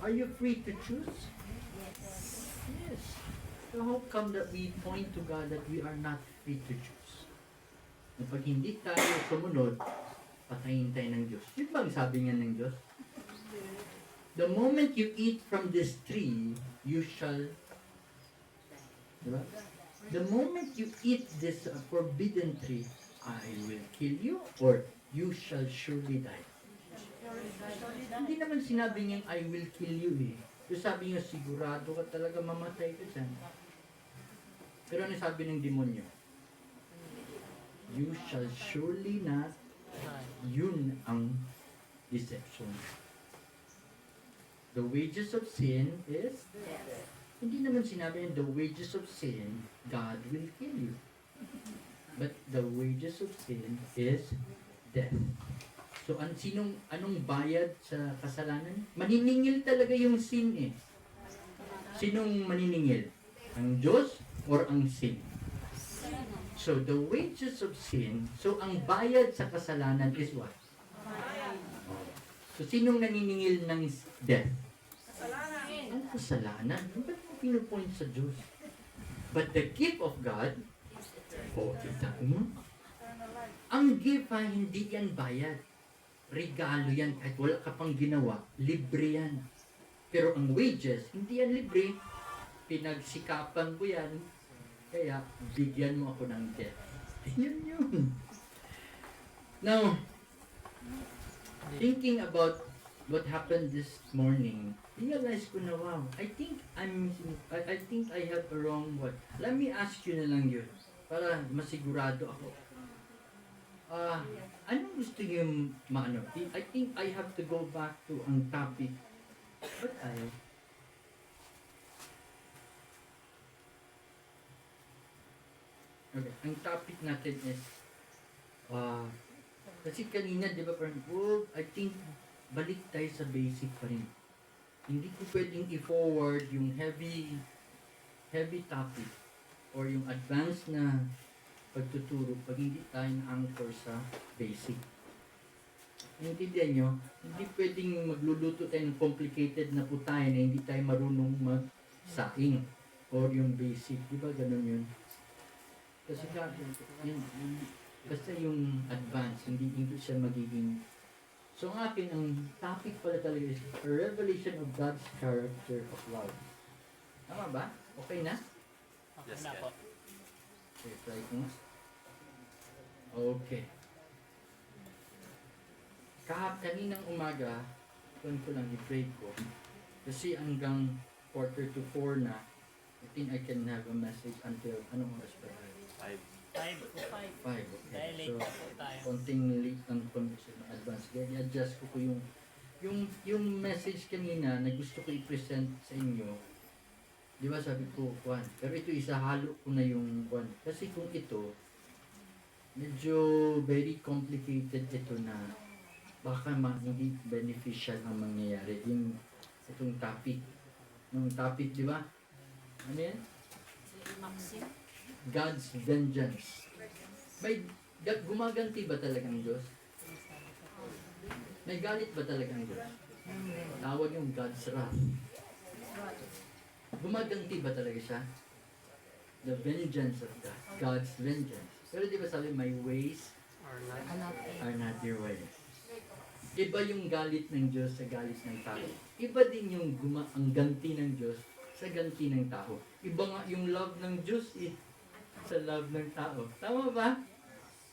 Are you free to choose? Yes. So how come that we point to God that we are not free to choose? Na pag hindi tayo sumunod, patayin tayo ng Diyos. Yun ba ang sabi nga ng Diyos? The moment you eat from this tree, you shall, diba? The moment you eat this forbidden tree, I will kill you or you shall surely die. Hindi naman sinabi niya, I will kill you eh. So sabi niya, sigurado ka talaga mamatay ka dyan. Pero ano sabi ng demonyo? You shall surely not. Yun ang deception. The wages of sin is death. Hindi naman sinabi yung the wages of sin, God will kill you. But the wages of sin is death. So, anong bayad sa kasalanan? Maniningil talaga yung sin eh. Sinong maniningil? Ang Diyos or ang sin? So, the wages of sin, so ang bayad sa kasalanan is what? So, sinong naniningil ng death? Ang kasalanan. Ba't mo pinupoint sa Diyos? But the gift of God, kita mo? Ang gift ay hindi yan bayad. Regalo yan. Kahit wala ka pang ginawa, libre yan. Pero ang wages, hindi yan libre. Pinagsikapan ko yan. Kaya, bigyan mo ako ng death. Yan yun. Now, thinking about what happened this morning, realize ko na wow, I think I have a wrong word. Let me ask you na lang yun para masigurado ako. Anong gusto niyo maano? I think I have to go back to ang topic. But okay, ang topic natin is kasi kanina, di ba, parang, I think, balik tayo sa basic pa rin. Hindi ko pwedeng i-forward yung heavy topic or yung advanced na pagtuturo pag hindi tayo na-anchor sa basic. Naintindihan nyo? Hindi pwedeng magluluto tayo ng complicated na putahe na hindi tayo marunong mag-saing or yung basic. Di ba ganun yun? Kasi basta yung advance, hindi siya magiging. So ang akin, ang topic pala talaga is a revelation of God's character of love. Tama ba? Okay na? Yes, na po. Okay, try ko nga. Okay. Kaninang umaga, ko lang i-pray ko. Kasi hanggang 3:45 na, I think I can have a message until, anong oras pa tayo? 5. 5, okay. Dahil late So, na po tayo. konting late ng conversation ng advance. Kaya i-adjust ko yung message kanina na gusto ko i-present sa inyo. Di ba sabi ko, Juan, pero ito isahalo ko na yung Juan. Kasi kung ito, medyo very complicated ito na baka hindi beneficial ang mangyayari. Itong topic. Yung topic, di ba? Ano yan? God's vengeance. May gumaganti ba talagang Diyos? May galit ba talagang Diyos? Tawag yung God's wrath. Gumaganti ba talaga siya? The vengeance of God. God's vengeance. Pero di ba sabi, my ways are not your ways. Iba yung galit ng Diyos sa galit ng tao. Iba din yung ang ganti ng Diyos sa ganti ng tao. Iba nga yung love ng Diyos sa love ng tao. Tama ba?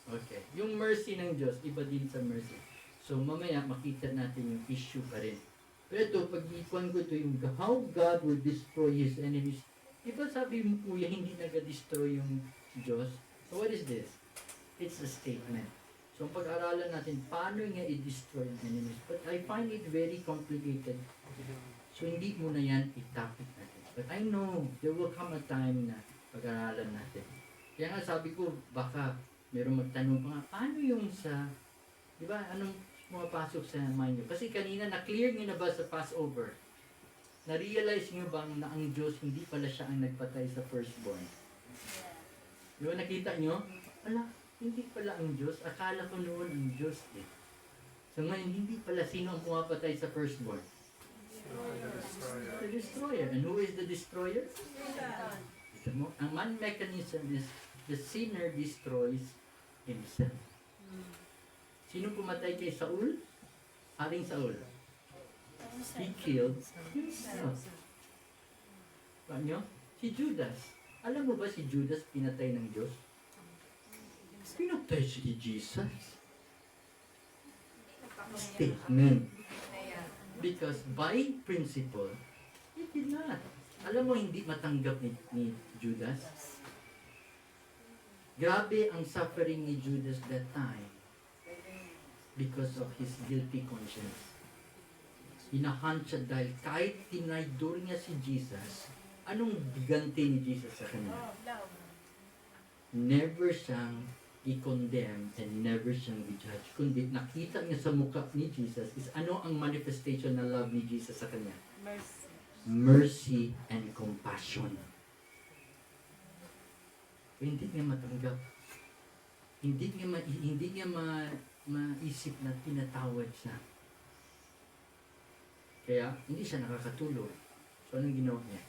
Okay. Yung mercy ng Diyos, iba din sa mercy. So, mamaya makita natin yung issue pa rin. Pero ito, pag-iikuan ko ito yung how God will destroy His enemies. Diba sabi mo, kuya, hindi nag-destroy yung Diyos? So, what is this? It's a statement. So, pag-aralan natin, paano nga i-destroy yung enemies? But I find it very complicated. So, hindi mo na yan i-topic natin. But I know, there will come a time na pag-aralan natin. Kaya nga sabi ko, baka meron magtanong pa nga, paano yung sa, di ba, anong pumapasok sa mind nyo? Kasi kanina, na-clear nyo na ba sa Passover? Na-realize nyo bang na ang Diyos, hindi pala siya ang nagpatay sa firstborn? Di ba, nakita nyo? Ala, hindi pala ang Diyos. Akala ko noon ang Diyos eh. So ngayon, hindi pala sino ang pumapatay sa firstborn? The destroyer. And who is the destroyer? Ang man mechanism is the sinner destroys himself. Sino pumatay kay Saul? Haring Saul. He killed himself. Paano? Si Judas. Alam mo ba si Judas pinatay ng Diyos? Pinatay si Jesus. Statement. Because by principle, he did not. Alam mo, hindi matanggap ni Judas. Grabe ang suffering ni Judas that time because of his guilty conscience. Hinahunt siya dahil kahit tinaydor niya si Jesus, anong ganti ni Jesus sa kanya? Never siyang i-condemn and never siyang i-judge. Kundi nakita niya sa mukha ni Jesus is ano ang manifestation ng love ni Jesus sa kanya? Mercy and compassion. Hindi niya matanggap. Hindi niya maisip na pinatawad siya. Kaya hindi siya nakakatulog. So anong ginawa niya?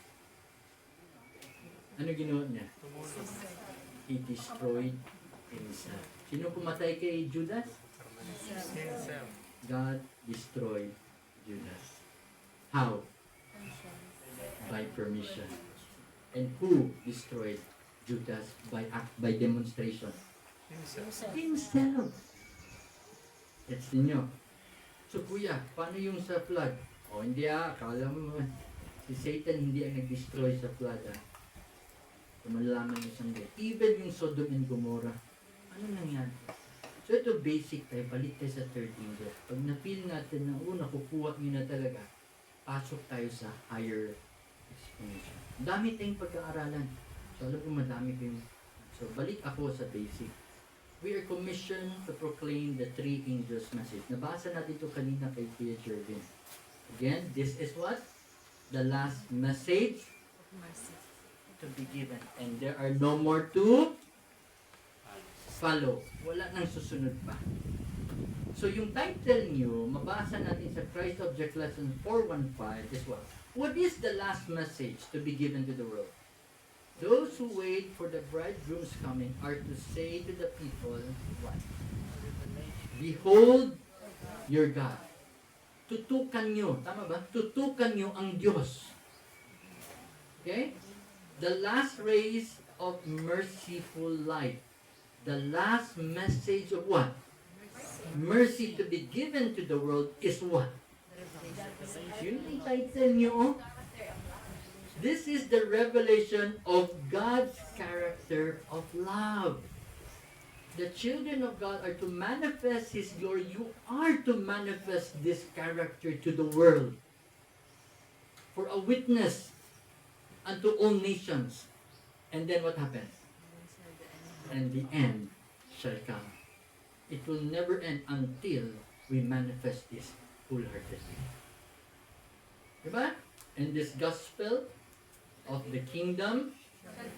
Ano ginawa niya? He destroyed himself. Sino pumatay kay Judas? God destroyed Judas. How? By permission. And who destroyed Judas by demonstration? Himself. That's ninyo. So kuya, paano yung sa flood? O hindi akala mo si Satan hindi ang nag-destroy sa flood Kung malalaman nyo someday. Even yung Sodom and Gomorrah, ano nangyari? So ito basic tayo, balik tayo sa third angel. Pag na-feel natin na nakukuha nyo na talaga, pasok tayo sa higher explanation. Dami tayong pagkaaralan. So alam ko madami kayong. So balik ako sa basic. We are commissioned to proclaim the three angels' message. Nabasa natin ito kanina kay Kuya Jervin. Again, this is what? The last message to be given. And there are no more to follow. Wala nang susunod pa. So yung title nyo, mabasa natin sa Christ Object Lesson 415 is what? What is the last message to be given to the world? Those who wait for the bridegroom's coming are to say to the people, what? Behold your God. Tutukan nyo. Tama ba? Tutukan nyo ang Diyos. Okay? The last rays of merciful light. The last message of what? Mercy to be given to the world is what? Yun yung title nyo. This is the revelation of God's character of love. The children of God are to manifest His glory. You are to manifest this character to the world for a witness unto all nations. And then what happens? And the end shall come. It will never end until we manifest this wholeheartedly. Diba? And this gospel of the kingdom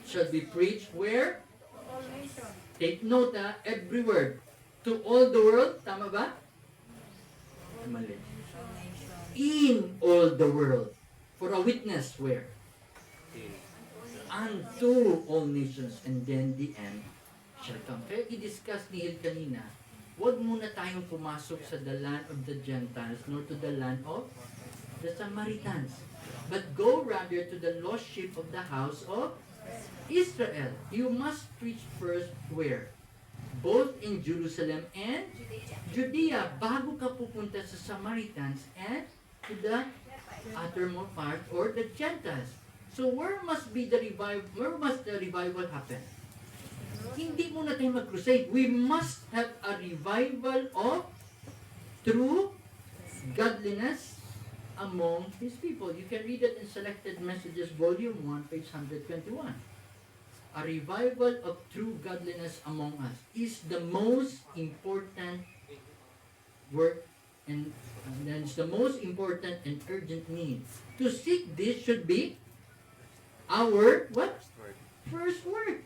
shall be preached where? All nations. Take note every word. To all the world. Tama ba? Mali. In all the world. For a witness where? Unto all nations. And then the end shall come. Kaya i-discuss ni Hil kanina, huwag muna tayong pumasok sa the land of the Gentiles nor to the land of the Samaritans. But go rather to the lost sheep of the house of Israel. You must preach first where? Both in Jerusalem and Judea. Bago ka pupunta sa Samaritans and to the uttermost part or the Gentiles. So where must the revival happen? Hindi muna tayo mag-crusade. We must have a revival of true godliness among His people. You can read it in Selected Messages, Volume 1, page 121. A revival of true godliness among us is the most important work and it's the most important and urgent need. To seek this should be our what? First work.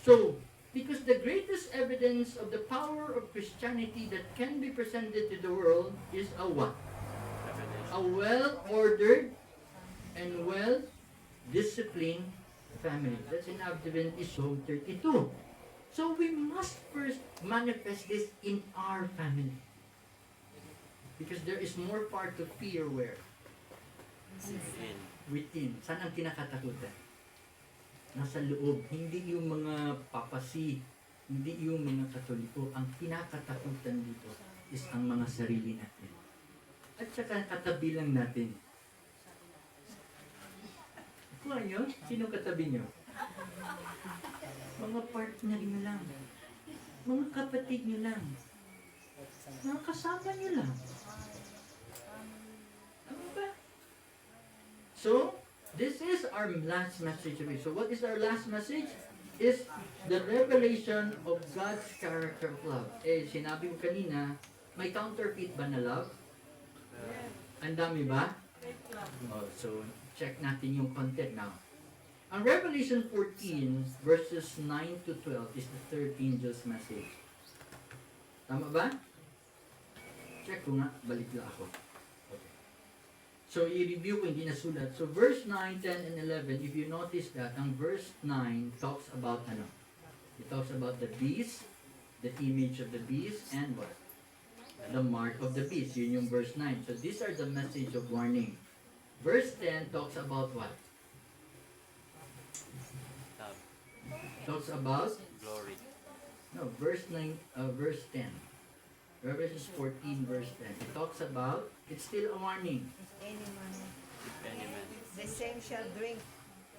So, because the greatest evidence of the power of Christianity that can be presented to the world is a what? A well-ordered and well-disciplined family. That's in Adventist Home 32. So we must first manifest this in our family. Because there is more part to fear where? Within. Saan ang kinakatakutan? Nasa loob. Hindi yung mga papasi, hindi yung mga katoliko. Ang kinakatakutan dito is ang mga sarili natin. At saka katabi lang natin. Kuha nyo? Sino katabi nyo? Mga partner nyo lang. Mga kapatid nyo lang. Mga kasama nyo lang. Ano ba? So, this is our last message today. So, what is our last message? Is the revelation of God's character of love. Eh, sinabi ko kanina, may counterfeit ba na love? Ang dami ba? Oh, so, check natin yung content now. Ang Revelation 14, verses 9 to 12 is the third angel's message. Tama ba? Check ko nga, balik lang ako. Okay. So, i-review ko hindi nasulat. So, verse 9, 10, and 11, if you notice that, ang verse 9 talks about ano? It talks about the beast, the image of the beast, and what? The mark of the beast. Yun yung verse 9. So, these are the message of warning. Verse 10 talks about what? Talks about Glory. no, verse 9, verse 10. Revelation 14, verse 10. It talks about, it's still a warning. If any man, If any man. the same shall drink.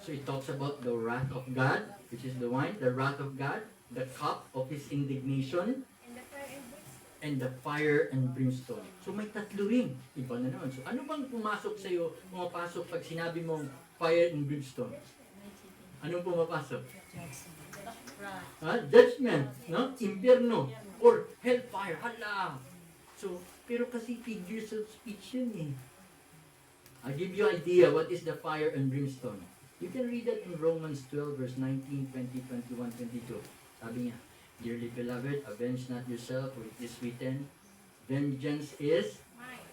So it talks about the wrath of God, which is the wine, the wrath of God, the cup of His indignation, and the fire and brimstone. So may tatlo rin. Iba na naman. So ano bang pumasok sa'yo, pumapasok pag sinabi mong fire and brimstone? Anong pumapasok? Judgment, no? Impierno, or hellfire, hala! So, pero kasi figures of speech yun eh. I'll give you idea what is the fire and brimstone. You can read that in Romans 12, verse 19, 20, 21, 22. Sabi niya, dearly beloved, avenge not yourself, for it is written, vengeance is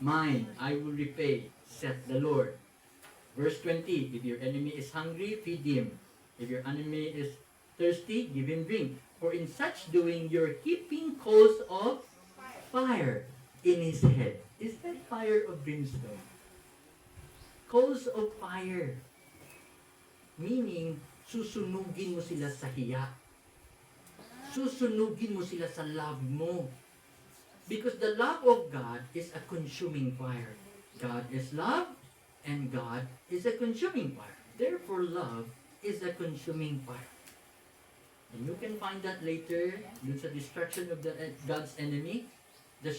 mine, I will repay, saith the Lord. Verse 20, if your enemy is hungry, feed him. If your enemy is thirsty, give him drink. For in such doing, you're heaping coals of fire in his head. Is that fire of brimstone? Coals of fire. Meaning, susunugin mo sila sa hiya. Susunugin mo sila sa love mo. Because the love of God is a consuming fire. God is love, and God is a consuming fire. Therefore, love is a consuming fire. And you can find that later dun sa destruction of God's enemy. The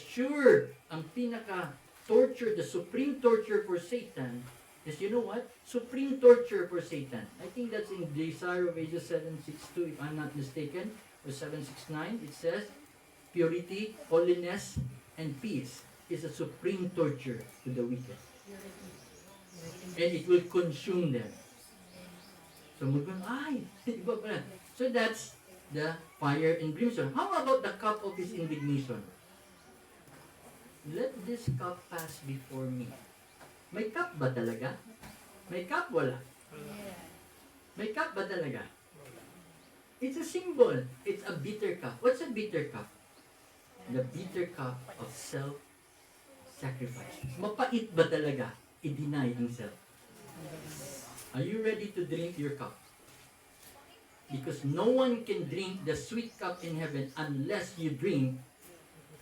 ang pinaka-torture, the supreme torture for Satan is, you know what? Supreme torture for Satan. I think that's in Desire of Ages 7:6-2, if I'm not mistaken, or 7:6-9. It says, purity, holiness, and peace is a supreme torture to the wicked. And it will consume them. So, iba pala. So that's the fire and brimstone. How about the cup of His indignation? Let this cup pass before me. May cup ba talaga? May cup? Wala. May cup ba talaga? It's a symbol. It's a bitter cup. What's a bitter cup? The bitter cup of self-sacrifice. Mapait ba talaga i-deny ang self? Are you ready to drink your cup? Because no one can drink the sweet cup in heaven unless you drink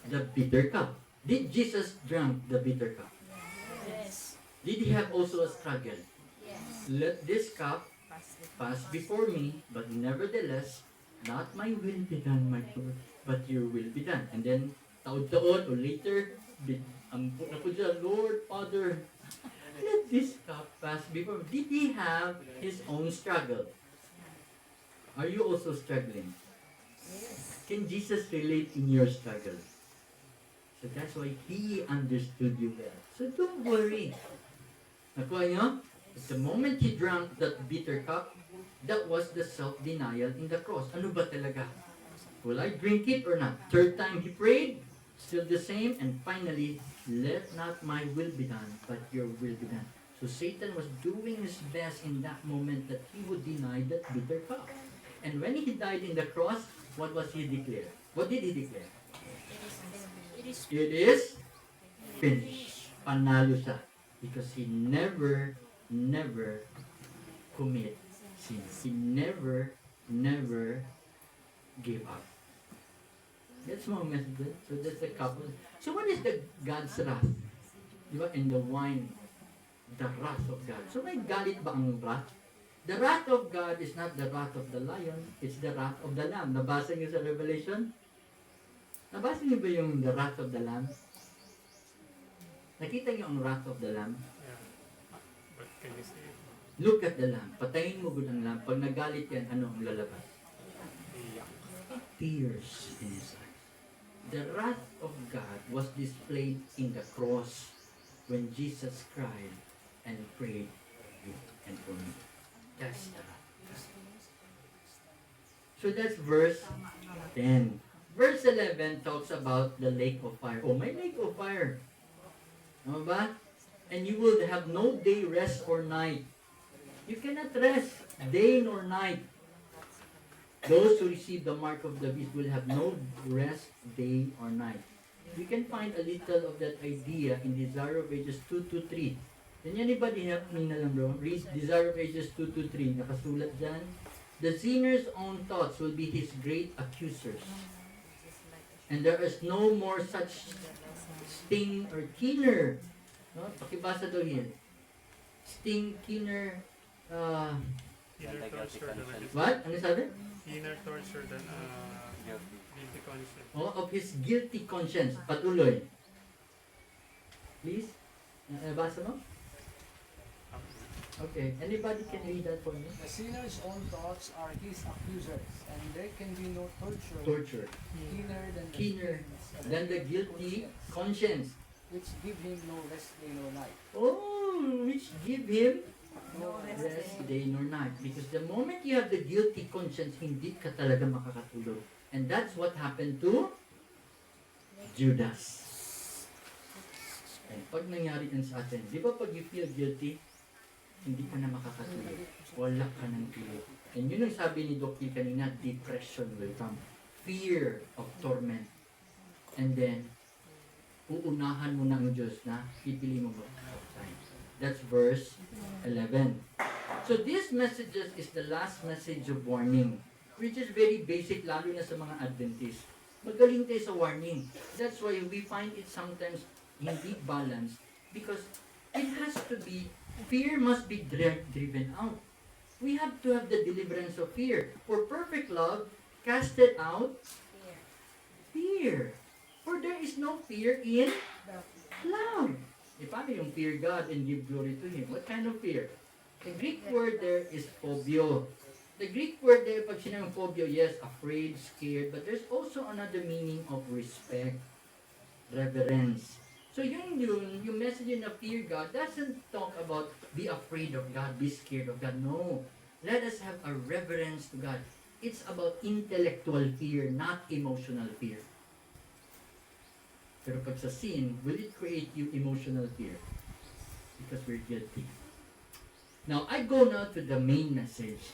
the bitter cup. Did Jesus drink the bitter cup? Yes. Did He have also a struggle? Yes. Let this cup pass before me, but nevertheless, not my will be done, my Lord, but your will be done. And then, taon-taon or later, Lord, Father, let this cup pass before me. Did He have His own struggle? Are you also struggling? Yes. Can Jesus relate in your struggle? So that's why He understood you well. So don't worry. Nakuha nyo? At the moment He drank that bitter cup, that was the self-denial in the cross. Ano ba talaga? Will I drink it or not? Third time He prayed, Still the same. And finally, let not my will be done, but your will be done. So Satan was doing his best in that moment that he would deny that bitter cup. And when he died in the cross, what was he declared? What did he declare? It is finished. Panalo siya. Because he never commit sin. He never gave up. That's my message. So that's the couple. So what is the God's wrath? Di ba? In the wine, the wrath of God. So may galit ba ang wrath? The wrath of God is not the wrath of the lion, it's the wrath of the lamb. Nabasa niyo sa Revelation? Nabasa niyo ba yung the wrath of the lamb? Nakita niyo ang wrath of the lamb? Yeah. But can you say it? Look at the lamb. Patayin mo gud ang lamb. Pag nagalit yan, ano ang lalabas? Yeah. Tears in his eyes. The wrath of God was displayed in the cross when Jesus cried and prayed for you and for me. That's the wrath. So that's verse 10. Verse 11 talks about the lake of fire. Oh, may lake of fire. Tama ba? And you will have no day, rest, or night. You cannot rest day nor night. Those who receive the mark of the beast will have no rest day or night. You can find a little of that idea in Desire of Ages 2-3. Can anybody help me na lang bro? Read Desire of Ages 2-3. Nakasulat dyan. The sinner's own thoughts will be his great accusers. And there is no more such sting or keener. No? Pakibasa daw yan. Sting, keener, Inner torture than what? Ano sabi? inner torture than guilty conscience. Oh, of his guilty conscience. Patuloy. Please? Basa mo? Okay. Anybody can read that for me? The sinner's own thoughts are his accusers, and there can be no torture Torture. keener Than the guilty conscience. which give him no rest day nor night. Oh, which give him No rest rest day. day nor night. Because the moment you have the guilty conscience, hindi ka talaga makakatulog. And that's what happened to Judas. And pag nangyari yan sa atin, di ba pag you feel guilty, hindi ka na makakatulog. Wala ka ng tulog. And yun ang sabi ni Doc Phil kanina, depression will come. Fear of torment. And then, uunahan mo ng Diyos na pipili mo ba? That's verse 11. So this messages is the last message of warning, which is very basic lalo na sa mga Adventists. Magaling tayo sa warning. That's why we find it sometimes hindi balanced because it has to be, fear must be driven out. We have to have the deliverance of fear. For perfect love casted out fear. For there is no fear in love. Paano yung fear God and give glory to Him? What kind of fear? The Greek word there is phobio. The Greek word there, pag sinabing phobio, yes, afraid, scared, but there's also another meaning of respect, reverence. So yung message in the fear God doesn't talk about be afraid of God, be scared of God. No. Let us have a reverence to God. It's about intellectual fear, not emotional fear. Pero pag sa sin, will it create you emotional fear? Because we're guilty. Now, I go now to the main message.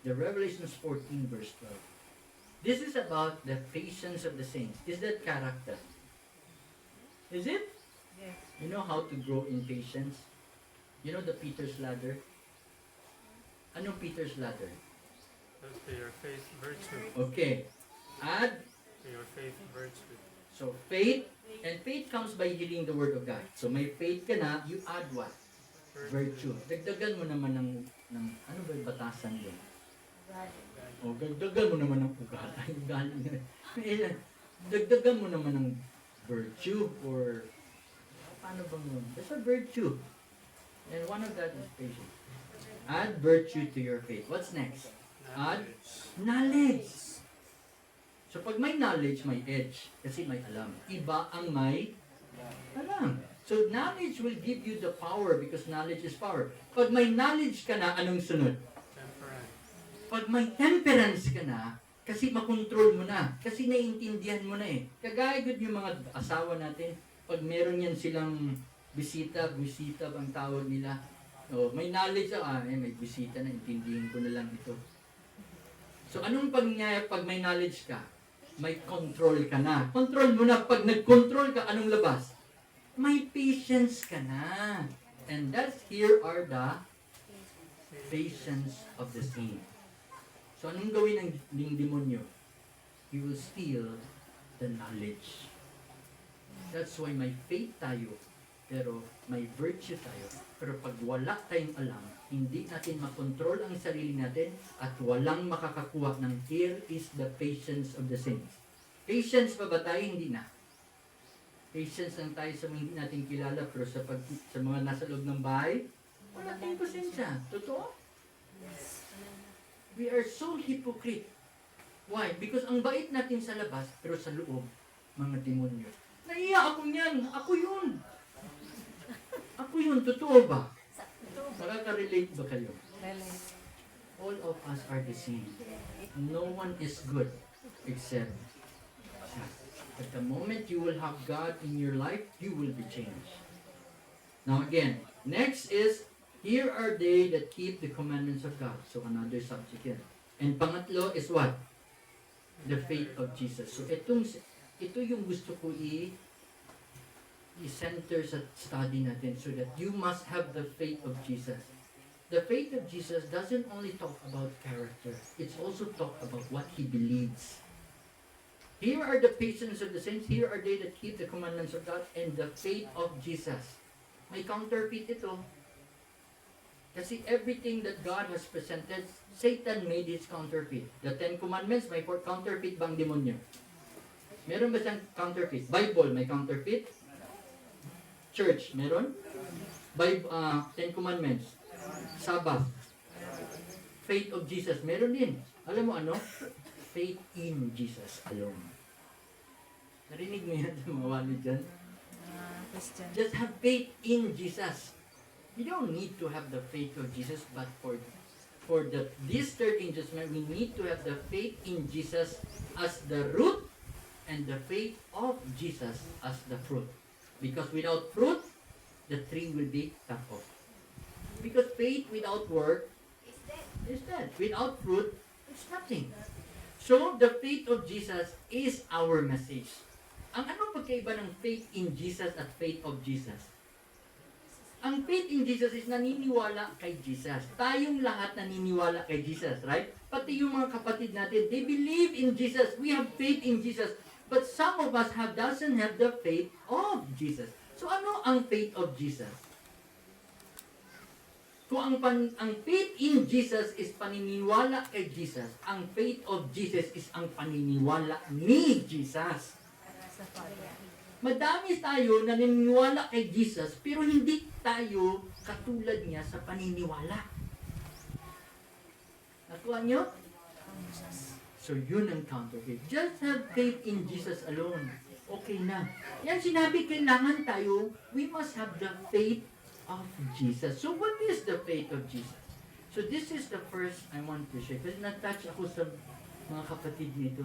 The Revelations 14 verse 12. This is about the patience of the saints. Is that character? Is it? Yes. You know how to grow in patience? You know the Peter's ladder? Anong Peter's ladder? To your faith, virtue. Okay. Add. To your faith, virtue. So, faith. And faith comes by hearing the Word of God. So, may faith ka na, you add what? Virtue. Dagdagan mo naman ng ano ba yung batasan yun? O, dagdagan mo naman ng ugali. Ay, ugali na. Dagdagan mo naman ng virtue or paano ba mo? There's a virtue. And one of that is patience. Add virtue to your faith. What's next? Add knowledge. So pag may knowledge, may edge. Kasi may alam. Iba ang may alam. So knowledge will give you the power because knowledge is power. Pag may knowledge ka na, anong sunod? Temperance. Pag may temperance ka na, Kasi makontrol mo na. Kasi naiintindihan mo na eh. Kagaya good yung mga asawa natin, pag meron yan silang bisita bang tawag nila. Oh, may knowledge may bisita na, intindihin ko na lang ito. So anong pangyayari pag may knowledge ka? May control ka na. Control mo na. Pag nag-control ka, anong labas? May patience ka na. And that's here are the patience of the saint. So anong gawin ng demonyo? He will steal the knowledge. That's why may faith tayo, pero may virtue tayo. Pero pag wala tayong alam, hindi natin makontrol ang sarili natin at walang makakakuha ng here is the patience of the saints. Patience pa ba tayo? Hindi na. Patience lang tayo sa mga hindi natin kilala, pero sa mga nasa loob ng bahay, wala tayong pasensya. Totoo? We are so hypocrite. Why? Because ang bait natin sa labas, pero sa loob, mga demonyo. Naiya ako niyan. Ako yun. Ako yun. Totoo ba? Nakaka-relate ba kayo? All of us are the same. No one is good except God. At the moment you will have God in your life, you will be changed. Now again, next is, here are they that keep the commandments of God. So another subject yan. And pangatlo is what? The faith of Jesus. So ito yung gusto ko i-center sa study natin so that you must have the faith of Jesus. The faith of Jesus doesn't only talk about character. It's also talk about what He believes. Here are the patience of the saints. Here are they that keep the commandments of God and the faith of Jesus. May counterfeit ito. Kasi everything that God has presented, Satan made his counterfeit. The Ten Commandments, may counterfeit bang demonyo? Meron ba siyang counterfeit? Bible, may counterfeit? Church, meron? Ten Commandments. Sabbath. Faith of Jesus, meron din. Alam mo ano? Faith in Jesus alone. Narinig mo yan sa mga wali dyan? Just have faith in Jesus. You don't need to have the faith of Jesus, but for this third adjustment, we need to have the faith in Jesus as the root and the faith of Jesus as the fruit. Because without fruit, the tree will be cut off. Because faith without work is dead. Without fruit, it's nothing. So, the faith of Jesus is our message. Ang anong pagkaiba ng faith in Jesus at faith of Jesus? Ang faith in Jesus is naniniwala kay Jesus. Tayong lahat naniniwala kay Jesus, right? Pati yung mga kapatid natin, they believe in Jesus. We have faith in Jesus. But some of us doesn't have the faith of Jesus. So ano ang faith of Jesus? Kung ang faith in Jesus is paniniwala kay Jesus, ang faith of Jesus is ang paniniwala ni Jesus. Madami tayo na naniniwala kay Jesus, pero hindi tayo katulad niya sa paniniwala. Nakuha niyo? So yun ang counterfeit. Just have faith in Jesus alone. Okay na. Yan sinabi, kailangan tayo, we must have the faith of Jesus. So what is the faith of Jesus? So this is the first I want to share. Kasi na-touch ako sa mga kapatid nito.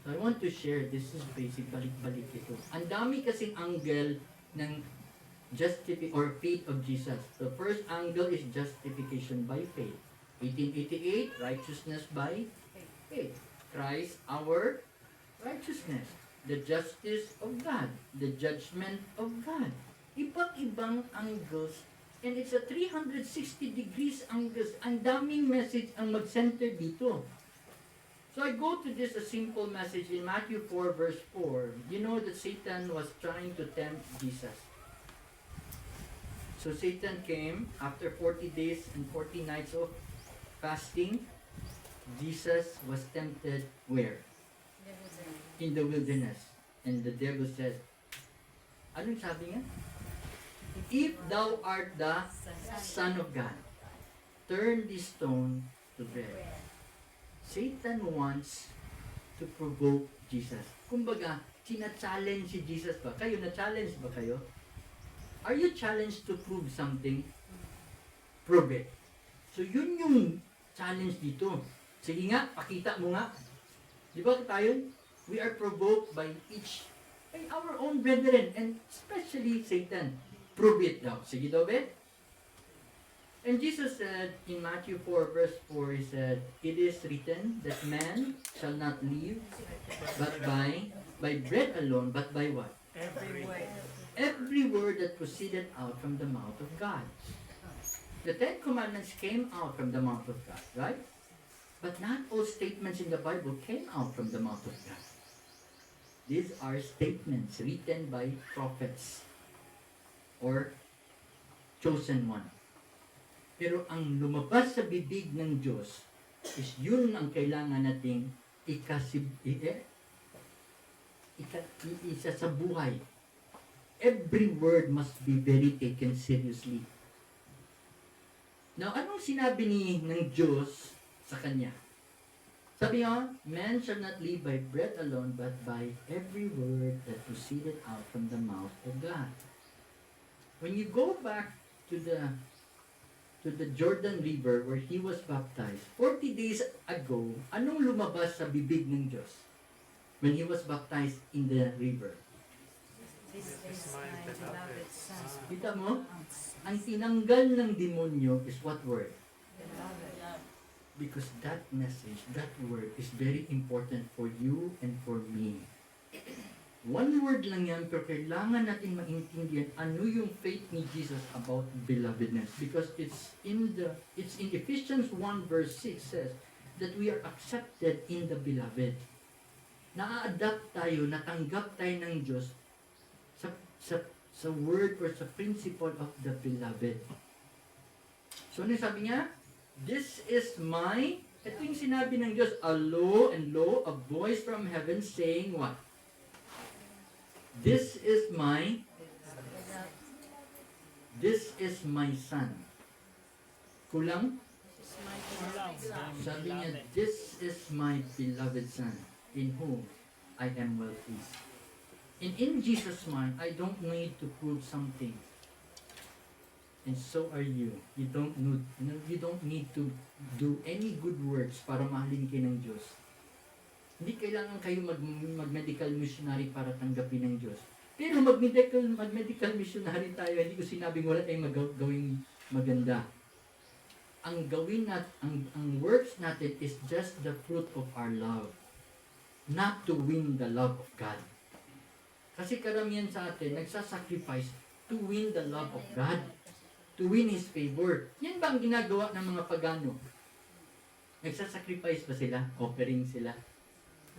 So I want to share, this is basic, balik-balik ito. Ang dami kasing angle ng faith of Jesus. The first angle is justification by faith. 1888, righteousness by faith. Christ, our righteousness. The justice of God. The judgment of God. Iba't-ibang angles. And it's a 360 degrees angles. Ang daming message ang mag-center dito. So I go to this a simple message in Matthew 4 verse 4. You know that Satan was trying to tempt Jesus. So Satan came after 40 days and 40 nights of fasting. Jesus was tempted where? In the wilderness. And the devil said, anong sabi niya? If thou art the Son of God, turn this stone to bread. Satan wants to provoke Jesus. Kumbaga, sina-challenge si Jesus ba? Kayo, na-challenge ba kayo? Are you challenged to prove something? Prove it. So yun yung challenge dito. Sige nga, pakita mo nga. Di ba tayo? We are provoked by our own brethren, and especially Satan. Prove it daw. Sige daw, be? And Jesus said in Matthew 4 verse 4, He said, "It is written that man shall not live but by bread alone, but by what? Every Every word that proceeded out from the mouth of God." The Ten Commandments came out from the mouth of God, right? But not all statements in the Bible came out from the mouth of God. These are statements written by prophets or chosen one. Pero ang lumabas sa bibig ng Diyos is yun ang kailangan nating isa sa buhay. Every word must be very taken seriously. Now, anong sinabi ng Diyos sa kanya? Sabi nga, "Man shall not live by bread alone, but by every word that proceeded out from the mouth of God." When you go back to the Jordan River where he was baptized, 40 days ago, anong lumabas sa bibig ng Diyos when he was baptized in the river? This is my beloved Son. Kita mo? Ang tinanggal ng demonyo is what word? Beloved. Because that message, that word is very important for you and for me. One word lang yan, pero kailangan natin maintindihan ano yung faith ni Jesus about belovedness. Because it's in Ephesians 1 verse 6 says that we are accepted in the beloved. Na-adapt tayo, natanggap tayo ng Diyos sa word or sa principle of the beloved. So, ano sabi niya? This is my, ito yung sinabi ng Diyos, a lo, a voice from heaven saying what? This is my son. Kulang? Sabi niya, this is my beloved son, in whom I am well pleased. And in Jesus' mind, I don't need to prove something. And so are you. You don't need to do any good works para mahalin kayo ng Diyos. Hindi kailangan kayo mag-medical missionary para tanggapin ng Diyos. Pero mag-medical missionary tayo, hindi ko sinabing wala tayong gawing maganda. Ang works natin is just the fruit of our love. Not to win the love of God. Kasi karamihan sa atin, nagsasacrifice to win the love of God. To win His favor. Yan ba ang ginagawa ng mga pagano? Nagsasacrifice ba sila? Offering sila?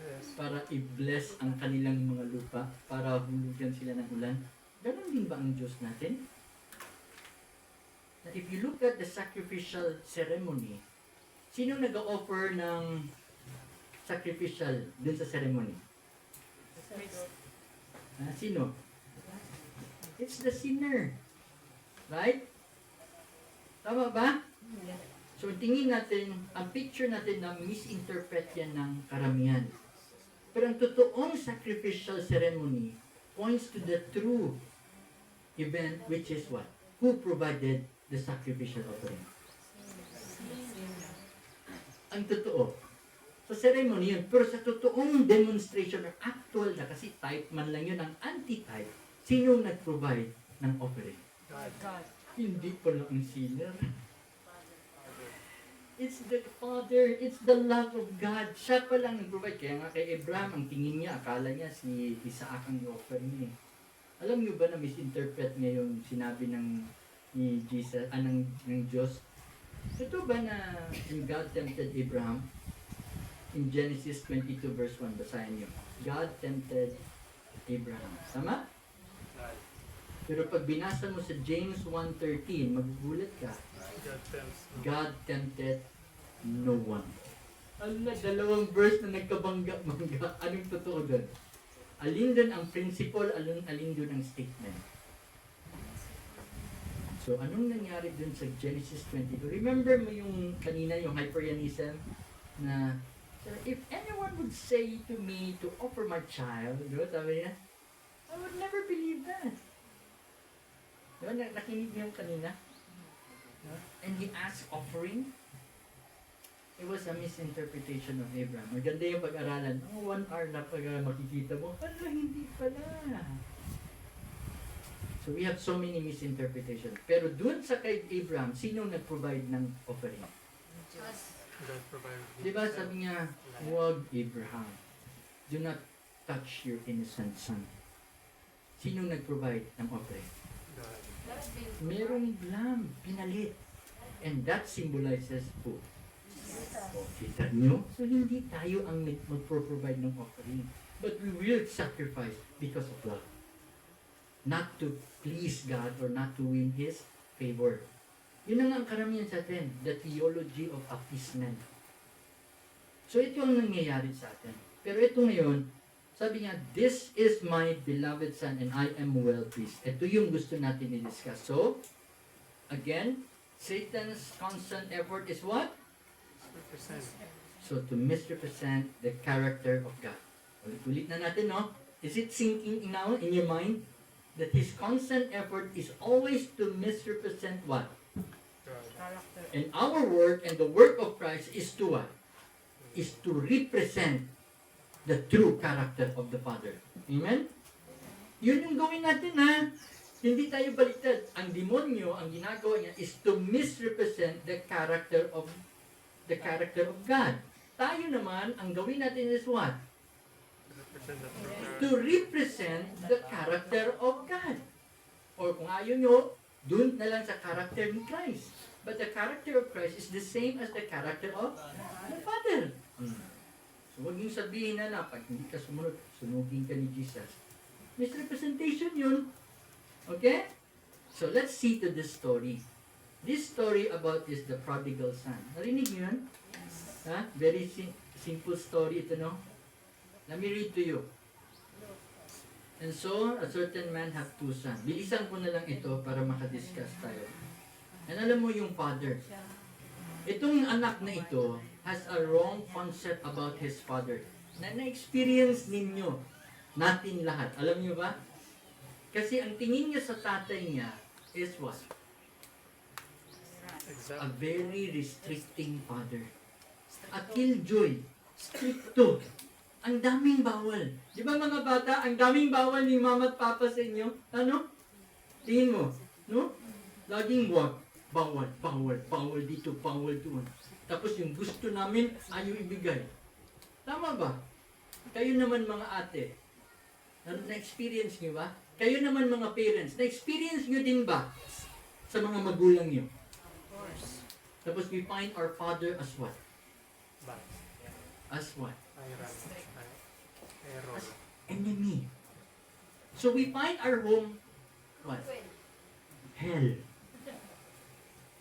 Yes. Para i-bless ang kanilang mga lupa, para hulugan sila ng ulan. Ganon din ba ang Diyos natin? That if you look at the sacrificial ceremony, sino nag-offer ng sacrificial dun sa ceremony? Sino? It's the sinner. Right? Tama ba? So tingin natin, ang picture natin na misinterpret yan ng karamihan. Pero ang totoong sacrificial ceremony points to the true event, which is what? Who provided the sacrificial offering? Ang totoo. Sa ceremony yun, pero sa totoong demonstration or actual na, kasi type man lang yun, ang anti-type, sino nag-provide ng offering? God. Hindi pala ang sinner. It's the Father, it's the love of God. Siya pa lang nag-provide. Kaya nga kay Abraham, ang tingin niya, akala niya si Isaac ang i-offer niya. Alam niyo ba na misinterpret niya yung sinabi ni Jesus, ng Diyos? Ito ba na yung God tempted Abraham? In Genesis 22 verse 1, basahin niyo. God tempted Abraham. Tama? Pero pag binasa mo sa James 1:13, magugulat ka. God tempted no one. Ala, dalawang verse na nagkabangga-bangga. Anong totoo doon? Alin doon ang principle, alin doon ang statement. So, anong nangyari doon sa Genesis 22? Remember mo yung kanina, yung Hyperianism, na if anyone would say to me to offer my child, diba, sabi niya, I would never believe that. Diba, nakinig niyo kanina? And he asked offering. It was a misinterpretation of Abraham. Maganda yung pag-aralan. 1 hour na pag makikita mo, hindi pala. So we have so many misinterpretations. Pero dun sa kay Abraham, sino nag-provide ng offering? God provided. Di ba sabi niya, huwag Abraham. Do not touch your innocent son. Sino nag-provide ng offering? God. Merong lamb, pinalit. And that symbolizes who? O, kita nyo? So hindi tayo ang mag-provide ng offering. But we will sacrifice because of love. Not to please God or not to win His favor. Yun ang karamihan sa atin, the theology of appeasement. So ito ang nangyayari sa atin. Pero ito ngayon, sabi niya, this is my beloved son and I am well pleased. Ito yung gusto natin i-discuss. So, again, Satan's constant effort is what? Represent. So, to misrepresent the character of God. Ulit-ulit na natin, no? Is it sinking now in your mind? That his constant effort is always to misrepresent what? God. Character. And our work and the work of Christ is to what? Is to represent the true character of the Father. Amen? Yun yung gawin natin, ha? Hindi tayo baliktad. Ang demonyo, ang ginagawa niya is to misrepresent the character of God. Tayo naman, ang gawin natin is what? Represent the true To represent the character of God. Or kung ayaw nyo, dun na lang sa character ni Christ. But the character of Christ is the same as the character of the Father. So huwag yung sabihin na pag hindi ka sumunod, sunugin ka ni Jesus. Misrepresentation yun. Okay? So let's see to this story. This story about is the prodigal son. Narinig niyo yun? Ha? Very simple story ito, no? Let me read to you. And so, a certain man have 2 sons. Bilisan ko na lang ito para makadiscuss tayo. And alam mo yung father. Itong anak na ito has a wrong concept about his father. Na-experience ninyo, natin lahat. Alam niyo ba? Kasi ang tingin niya sa tatay niya is what? A Exact. very restricting father. A killjoy. Stricto. Ang daming bawal. Di ba mga bata, ang daming bawal ni mama at papa sa inyo? Ano? Tingin mo, no? Laging wag. Bawal, bawal, bawal dito, bawal doon. Tapos yung gusto namin, ayaw ibigay. Tama ba? Kayo naman mga ate, na-experience nyo ba? Kayo naman mga parents, na-experience nyo din ba sa mga magulang nyo? Of course. Tapos we find our father as what? Bad. As what? Error. As enemy. So we find our home, what? Hell.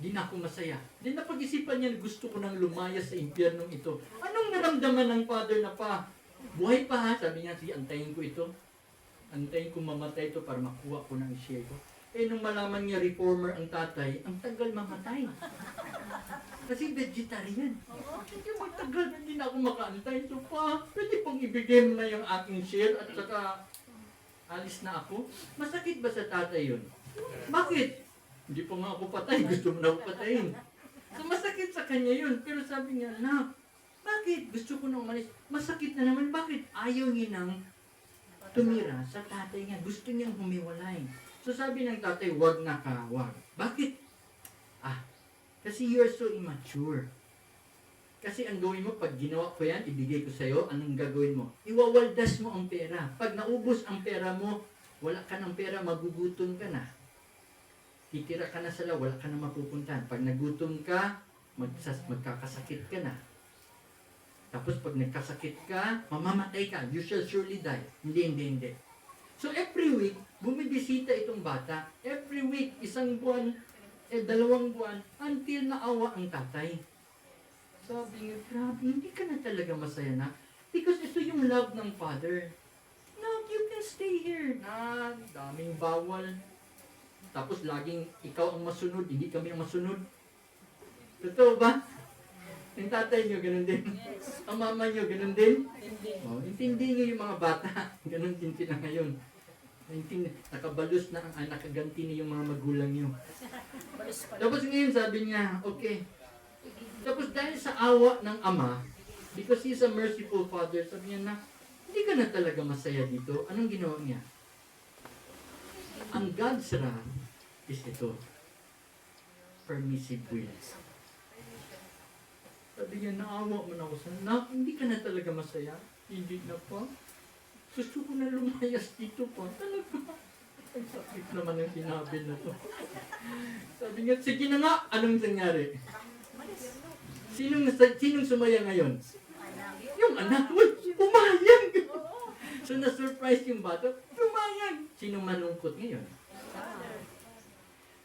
Di na ako masaya. Di na pag-isipan niya, gusto ko nang lumaya sa impyernong ito. Anong naramdaman ng father na pa? Buhay pa ha? Sabi niya, sige, antayin ko ito. Antayin ko mamatay ito para makuha ko ng share ko. Eh, nung malaman niya reformer ang tatay, ang tagal mamatay. Kasi vegetarian. Hindi magtagal, hindi na ako makaantay. So pa, pwede pong ibigay mo na yung aking share at saka alis na ako. Masakit ba sa tatay yun? Bakit? Hindi pa nga ako patay, gusto mo na ako patayin. So masakit sa kanya yun. Pero sabi niya, na, bakit? Gusto ko na umalis. Masakit na naman, bakit? Ayaw niya nang tumira sa tatay niya. Gusto niyang humiwalay. So sabi ng tatay, wag na ka, wag. Bakit? Kasi you are so immature. Kasi ang gawin mo, pag ginawa ko yan, ibigay ko sa'yo, anong gagawin mo? Iwawaldas mo ang pera. Pag naubos ang pera mo, wala ka ng pera, magugutom ka na. Titira ka na sa wala ka na mapupuntahan. Pag nagutom ka, magkakasakit ka na. Tapos pag nagkasakit ka, mamamatay ka. You shall surely die. Hindi. So every week, bumibisita itong bata. Every week, 1 buwan, 2 buwan, until naawa ang tatay. Sabi niya, grabe, hindi ka na talaga masaya na. Because ito yung love ng father. No, you can stay here. Daming bawal. Tapos laging ikaw ang masunod, hindi kami ang masunod. Totoo ba? Yung tatay niyo, ganun din. Ang mama niyo, ganun din. Intindi niyo yung mga bata. Ganun din sila ngayon. Nakabalus na ang nakaganti niyo yung mga magulang niyo. Tapos ngayon sabi niya, okay, Tapos dahil sa awa ng Ama, because He's a merciful Father, sabi niya na, hindi ka na talaga masaya dito. Anong ginawa niya? Ang God's wrath is ito. Permissive will. Sabi niya, naawa mo na ako sa hindi ka na talaga masaya. Hindi na pa. Gusto ko na lumayas dito pa. Talaga. Ang sakit naman yung sinabi na to. Sabi niya, sige na nga. Anong nangyari? Sinong sumaya ngayon? Yung anak. Uy, pumayag. So, na-surprise yung bata. Pumayag. Sinong malungkot ngayon?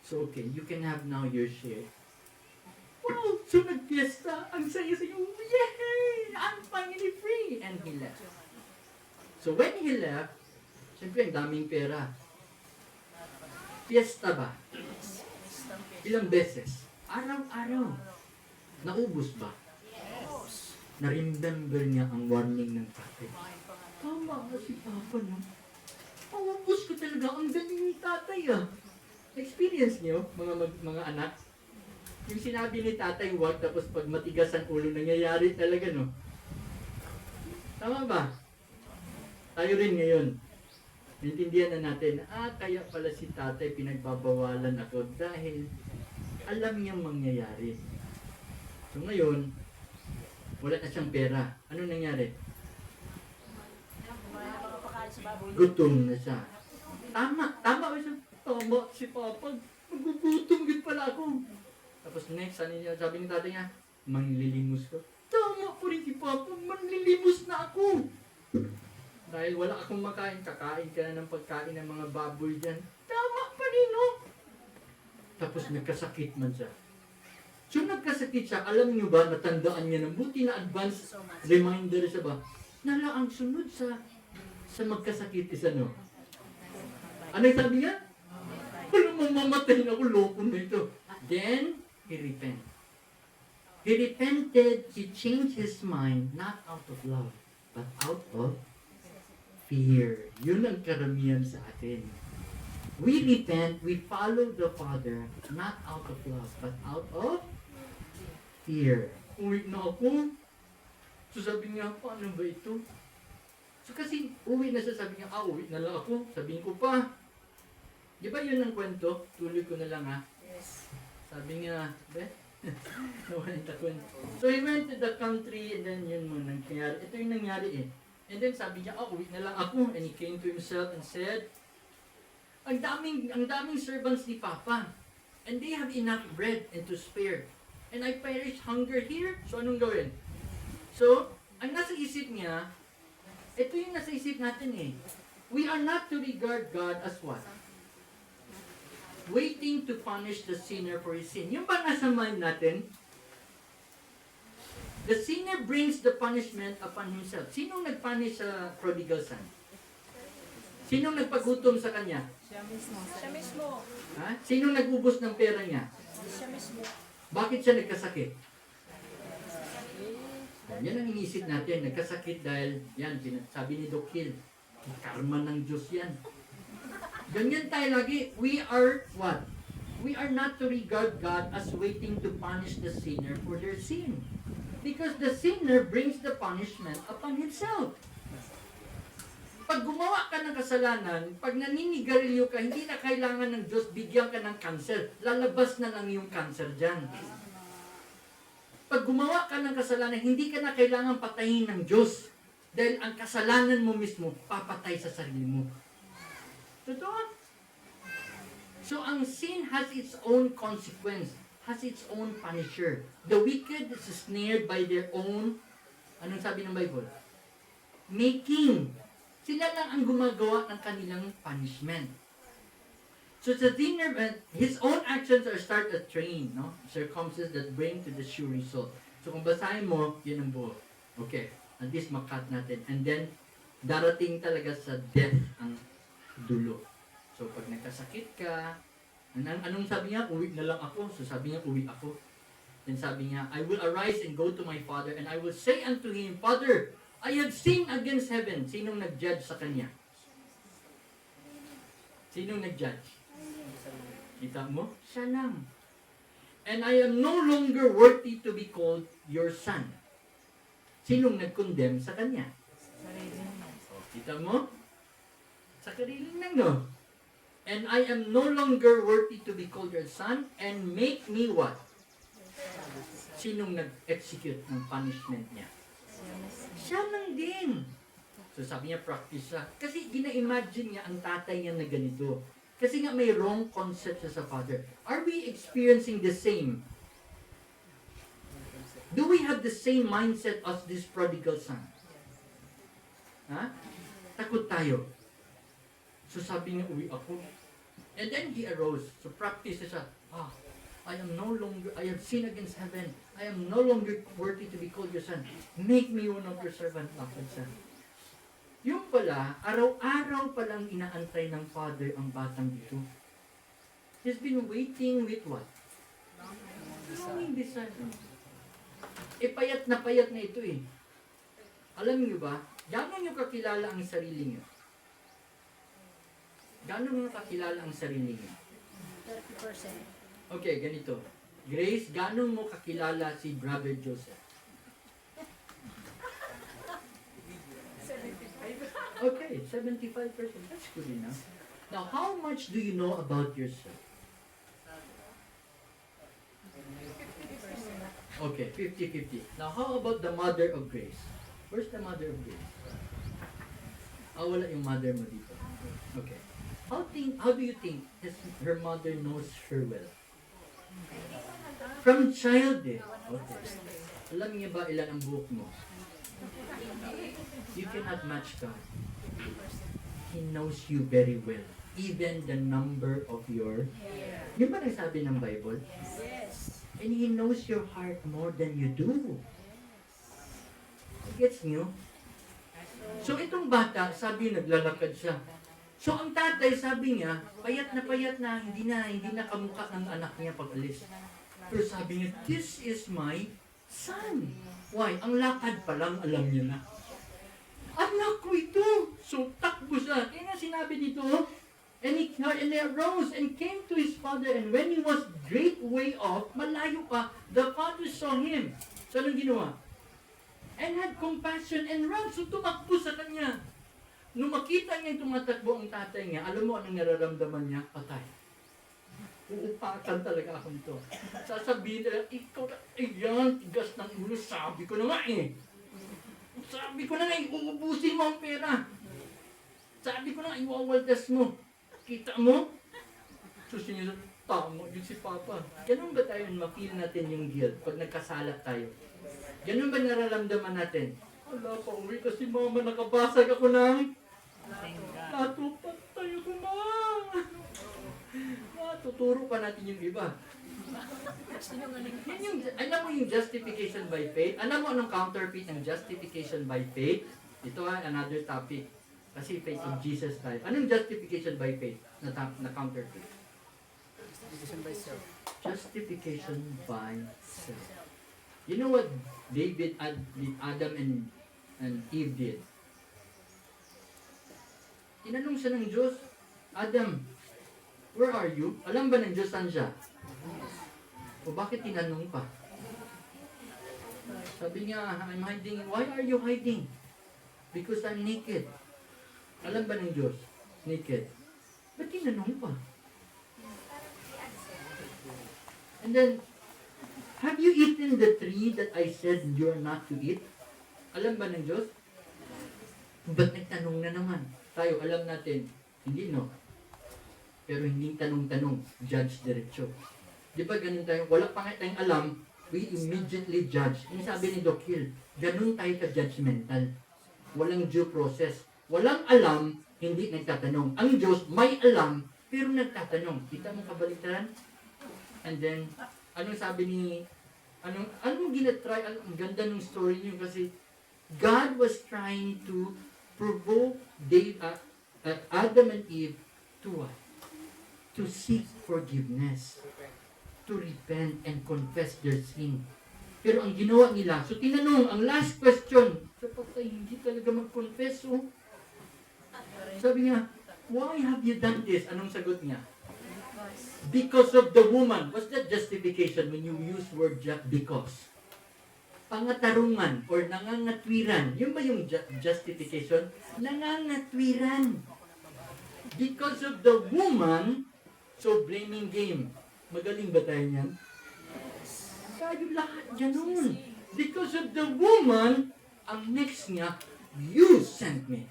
So, okay, you can have now your share. Wow! So, nag-fiesta. Ang saya-saya. Yay! I'm finally free! And he left. So, when he left, siyempre, ang daming pera. Fiesta ba? Ilang beses? Araw-araw. Naubos ba? Na-remember niya ang warning ng tatay. Tama nga si Papa, no? Naubos ko talaga. Ang galing ni tatay, ah. Experience niyo, mga anak? Yung sinabi ni tatay, wag, tapos pag matigas ang ulo, nangyayari talaga, no? Tama ba? Tayo rin ngayon. Naintindihan na natin, kaya pala si tatay pinagbabawalan ako dahil alam niyang mangyayari. So ngayon, wala na siyang pera. Ano nangyari? Gutom na siya. Tama ba siya? Tama si Papa. Magugutom din pala ako. Tapos next, sabi ni tatay niya, manglilimos ko. Tama po rin si Papa, manglilimos na ako. Dahil wala akong makain, kakain ka na ng pagkain ng mga baboy dyan. Tama pa rin, no? Tapos nagkasakit man siya. So nagkasakit siya, alam niyo ba, natandaan niya ng buti na advance reminder siya ba, nala ang sunod sa magkasakit is ano? Ano sabi niya? Walang mamamatay na ako, loko na ito. Then, he repented. He repented, he changed his mind, not out of love, but out of fear. Yun ang karamihan sa atin. We repent, we follow the Father, not out of love, but out of fear. Uwi na ako. So sabi niya, paano ba ito? So kasi uwi na siya, sabi niya, uwi na lang ako. Sabihin ko pa. Di ba yun ang kwento? Tuloy ko na lang ha. Yes. Sabi niya, nawala yung kwento. So he went to the country and then yun mo nangyari. Ito yung nangyari eh. And then sabi niya, uwi na lang ako. And he came to himself and said, ang daming servants ni Papa. And they have enough bread and to spare. And I perish hunger here. So anong gawin? So, ang nasa isip niya, ito yung nasa isip natin eh. We are not to regard God as what? Waiting to punish the sinner for his sin. Yung ba nasa mind natin? The sinner brings the punishment upon himself. Sinong nagpunish sa prodigal son? Sinong nagpagutom sa kanya? Siya mismo. Siya mismo. Ha? Sinong nagubos ng pera niya? Siya mismo. Bakit siya nagkasakit? Yan ang inisip natin. Nagkasakit dahil, yan, sabi ni Doc Hill, karma ng Diyos yan. Ganyan tayo lagi. We are what? We are not to regard God as waiting to punish the sinner for their sin. Because the sinner brings the punishment upon himself. Pag gumawa ka ng kasalanan, pag naninigarilyo ka, hindi na kailangan ng Diyos bigyan ka ng cancer. Lalabas na lang yung cancer dyan. Pag gumawa ka ng kasalanan, hindi ka na kailangan patayin ng Diyos. Dahil ang kasalanan mo mismo, papatay sa sarili mo. Totoo? So, ang sin has its own consequence, has its own punisher. The wicked is snared by their own, anong sabi ng Bible? Making. Sila lang ang gumagawa ng kanilang punishment. So the sinner, his own actions are start a train, no? Circumstances that bring to the sure result. So kung basahin mo, yun ang buo. Okay, at least makat natin. And then, darating talaga sa death ang dulo. So pag nagkasakit ka, anong sabi niya? Uwi na lang ako. So sabi niya, uwi ako. Then sabi niya, I will arise and go to my father and I will say unto him, Father, I have sinned against heaven. Sinong nag-judge sa kanya? Sinong nag-judge? Kita mo? Siya lang. And I am no longer worthy to be called your son. Sinong nag-condemn sa kanya? Sarili niya. Kita mo? Sa kariling lang, no? And I am no longer worthy to be called your son, and make me what? Sinong nag-execute ng punishment niya? Siya lang din. So sabi niya, practice siya. Kasi gina-imagine niya ang tatay niya na ganito. Kasi nga may wrong concept siya sa father. Are we experiencing the same? Do we have the same mindset as this prodigal son? Ha? Takot tayo. So sabi niya, uwi ako. And then he arose. So practice siya. I have sinned against heaven. I am no longer worthy to be called your son. Make me one of your servant, beloved son. Yung pala, araw-araw palang inaantay ng father ang batang dito. He's been waiting with what? Longing desire. Payat na ito eh. Alam niyo ba, gano'n niyo kakilala ang sarili niyo? Gano'n niyo kakilala ang sarili niyo? 30%. Okay, ganito. Grace, gano'n mo kakilala si Brother Joseph? Okay, 75%. That's good enough. Now, how much do you know about yourself? Okay, 50-50. Now, how about the mother of Grace? Where's the mother of Grace? Wala yung mother mo dito. Okay. How do you think her mother knows her well? From child eh. Okay. Alam niya ba ilan ang buhok mo? You cannot match God. He knows you very well. Even the number of your... Yun ba nagsabi ng Bible? Yes. And He knows your heart more than you do. Gets nyo? So itong bata, sabi naglalakad siya. So ang tatay, sabi niya, payat na, hindi na kamukha ng anak niya pag alis. Pero sabi niya, this is my son. Why? Ang lakad pa lang, alam niya na. Anak ko ito! So takbo siya. Kaya nga sinabi dito, and he arose and came to his father, and when he was great way off, malayo pa, the father saw him. So anong ginawa? And had compassion and ran. So tumakbo sa kanya. Nung makita niya tumatakbo ang tatay niya, alam mo anong nararamdaman niya? Patay. Uupakan talaga ako nito. Sasabihin nila, ikaw na, ayan, tigas ng ulo, sabi ko na nga eh. Sabi ko na nga, uubusin mo ang pera. Sabi ko na nga, iwawaldas mo. Kita mo? Susunod, tama yun si Papa. Ganun ba tayo ma-feel natin yung guilt pag nagkasala tayo? Ganun ba nararamdaman natin? Wala pa uwi kasi mama, nakabasag ako ng natupat tayo ko na. Tuturo pa natin yung iba. Yan yung, alam mo yung justification by faith? Alam mo anong counterfeit ng justification by faith? Ito another topic. Kasi faith in Jesus tayo. Anong justification by faith na counterfeit? Justification by self. Justification by self. You know what Adam and Eve did? Tinanong siya ng Diyos, Adam, where are you? Alam ba ng Diyos saan siya? O bakit tinanong pa? Sabi niya, I'm hiding. Why are you hiding? Because I'm naked. Alam ba ng Diyos? Naked. Ba't tinanong pa? And then, have you eaten the tree that I said you're not to eat? Alam ba ng Diyos? Ba't nagtanong na naman? Tayo, alam natin, hindi no. Pero hindi tanong-tanong, judge diretso. Di ba ganun tayo? Wala pa nga tayong alam, we immediately judge. Yung sabi ni Doc Hill, ganun tayo ka-judgmental. Walang due process. Walang alam, hindi nagtatanong. Ang Diyos may alam, pero nagtatanong. Kita mo kabaliktaran? And then, anong sabi ni, anong ginatry, ang ganda ng story niyo kasi God was trying to provoke Adam and Eve to what? To seek forgiveness. To repent and confess their sin. Pero ang ginawa nila, so tinanong, ang last question, sapat ay hindi talaga mag-confess, oh. Sabi niya, why have you done this? Anong sagot niya? Because of the woman. What's that justification when you use word because? Pangatarungan or nangangatwiran. Yun ba yung justification? Nangangatwiran. Because of the woman, so blaming game. Magaling ba tayo niyan? Tayo lahat ganun. Because of the woman, ang next niya, you sent me.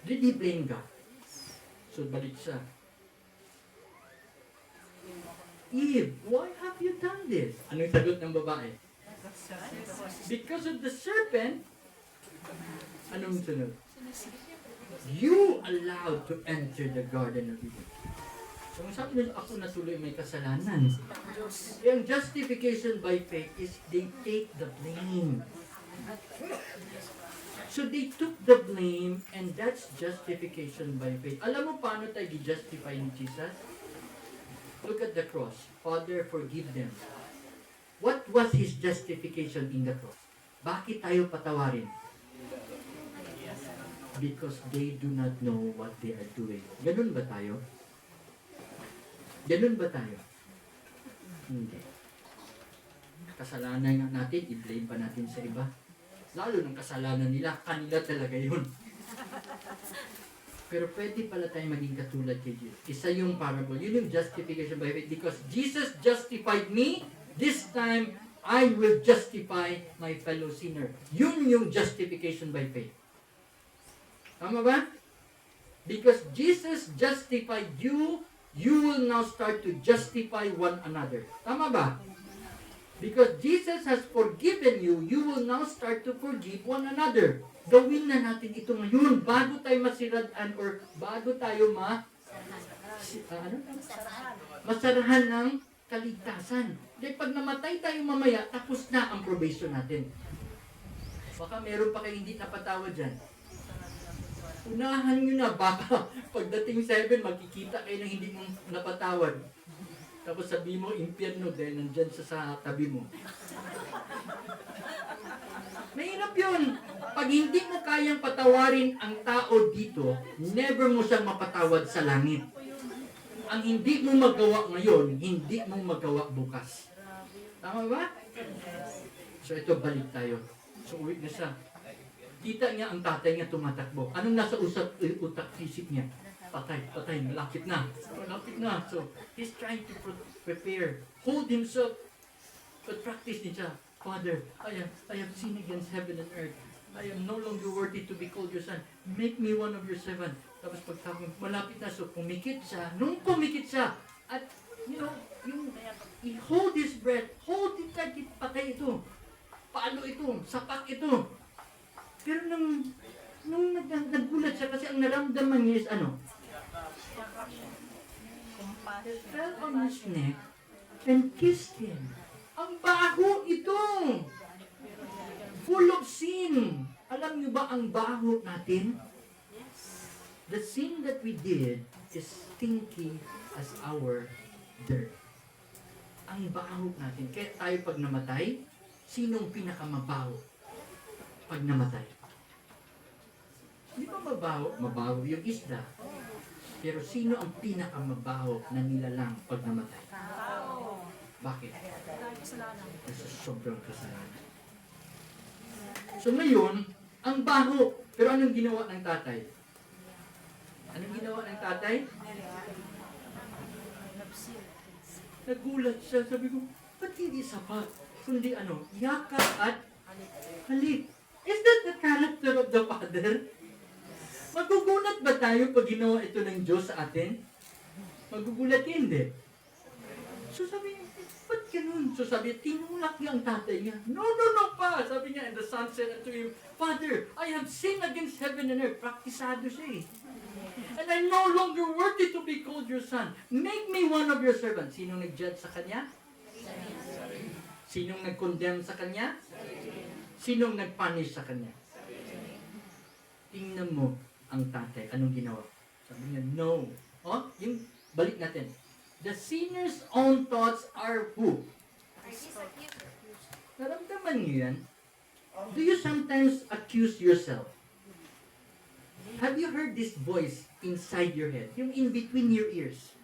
Did he blame God? So balik siya. Eve, why have you done this? Anong sagot ng babae? Because of the serpent, anong sunod? You allowed to enter the Garden of Eden. So, ang sabi nila, ako na tuloy may kasalanan. Yung justification by faith is they take the blame. So, they took the blame and that's justification by faith. Alam mo paano tayo i-justify ni Jesus? Look at the cross. Father, forgive them. What was His justification in the cross? Bakit tayo patawarin? Because they do not know what they are doing. Ganun ba tayo? Ganun ba tayo? Hindi. Kasalanan natin, i-blame pa natin sa iba. Lalo ng kasalanan nila, kanila talaga yun. Pero pwede pala tayo maging katulad kay Jesus. Isa yung parable. Yun yung justification by faith. Because Jesus justified me, this time, I will justify my fellow sinner. Yun yung justification by faith. Tama ba? Because Jesus justified you, you will now start to justify one another. Tama ba? Because Jesus has forgiven you, you will now start to forgive one another. Gawin na natin ito ngayon bago tayo masiraan or bago tayo masarahan ng kaligtasan. Dahil pag namatay tayo mamaya, tapos na ang probation natin. Baka meron pa kayo hindi napatawad dyan. Unahan nyo na, baka pagdating 7, magkikita kayo ng hindi mo napatawad. Tapos sabi mo, impyerno dahil nandyan sa tabi mo. Mahirap yun. Pag hindi mo kayang patawarin ang tao dito, never mo siyang mapatawad sa langit. Ang hindi mo magawa ngayon, hindi mo magawa bukas. Tama ba? So ito, balik tayo. So uwi na siya. Kita niya ang tatay niya tumatakbo. Anong nasa utak isip niya? Patay, malapit na. So, he's trying to prepare, hold himself, but practice niya. Father, I have sinned against heaven and earth. I am no longer worthy to be called your son. Make me one of your 7. Tapos pagtapos, malapit na. So, pumikit siya. Nung pumikit siya, at, he hold his breath, hold it like patay ito. Paano ito? Sapak ito. Pero nung nagulat siya kasi ang naramdaman niya is ano? He fell on his neck and kissed him. Ang baho ito! Full of sin. Alam niyo ba ang baho natin? The sin that we did is stinky as our dirt. Ang baho natin. Kaya tayo pag namatay, sinong pinakamabaho pag namatay? Di ba mabaho? Mabaho yung isda. Pero sino ang pinakamabaho na nilalang pag namatay? Bakit? Kasi sobrang kasalanan. So ngayon, ang baho. Pero anong ginawa ng tatay? Anong ginawa ng tatay? Nagulat siya. Sabi ko, ba't hindi sapat? Kundi yakap at halik. Is that the character of the Father? Magugulat ba tayo pag ginawa ito ng Diyos sa atin? Magugulat hindi. So sabi niya, ba't ganun? So sabi niya, tinulak niya ang tatay niya. No pa! Sabi niya, and the son said unto him, Father, I have sinned against heaven and earth. Praktisado siya eh. And I'm no longer worthy to be called your son. Make me one of your servants. Sinong nag-judge sa kanya? Sinong nag-condemn sa kanya? Sinong nag-punish sa kanya? Tingnan mo ang tatay. Anong ginawa? Sabi niya, no. Yung balik natin. The sinner's own thoughts are who? Naramdaman niyo yan? Do you sometimes accuse yourself? Have you heard this voice inside your head? Yung in between your ears.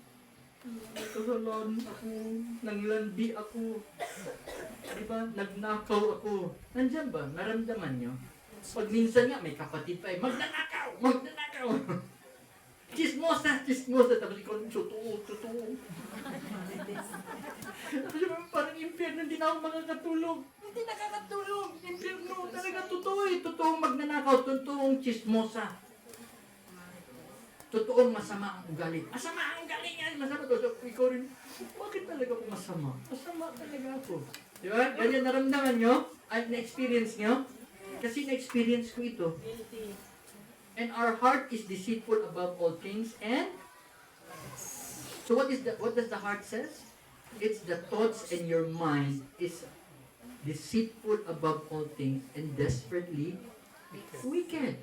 Kasalanan ako, nanglandi ako, diba? Nagnakaw ako. Nandyan ba? Naramdaman nyo? Pag minsan nga, may kapatid pa magnanakaw! Magnanakaw! Chismosa! Chismosa! Tapos ikaw, totoo. Parang impyerno, hindi na ako makakatulog. Hindi nakakatulog. Impyerno, talaga totoo eh. Totoong magnanakaw, totoong chismosa. Totoong masama ang ugali. Masama ang ugali yan! Masama to. So, ikaw rin, bakit talaga ako masama? Masama talaga ako. Di ba? Ganyan naramdaman nyo? At na-experience nyo? Kasi na-experience ko ito. And our heart is deceitful above all things. And so what does the heart says? It's the thoughts in your mind is deceitful above all things and desperately wicked.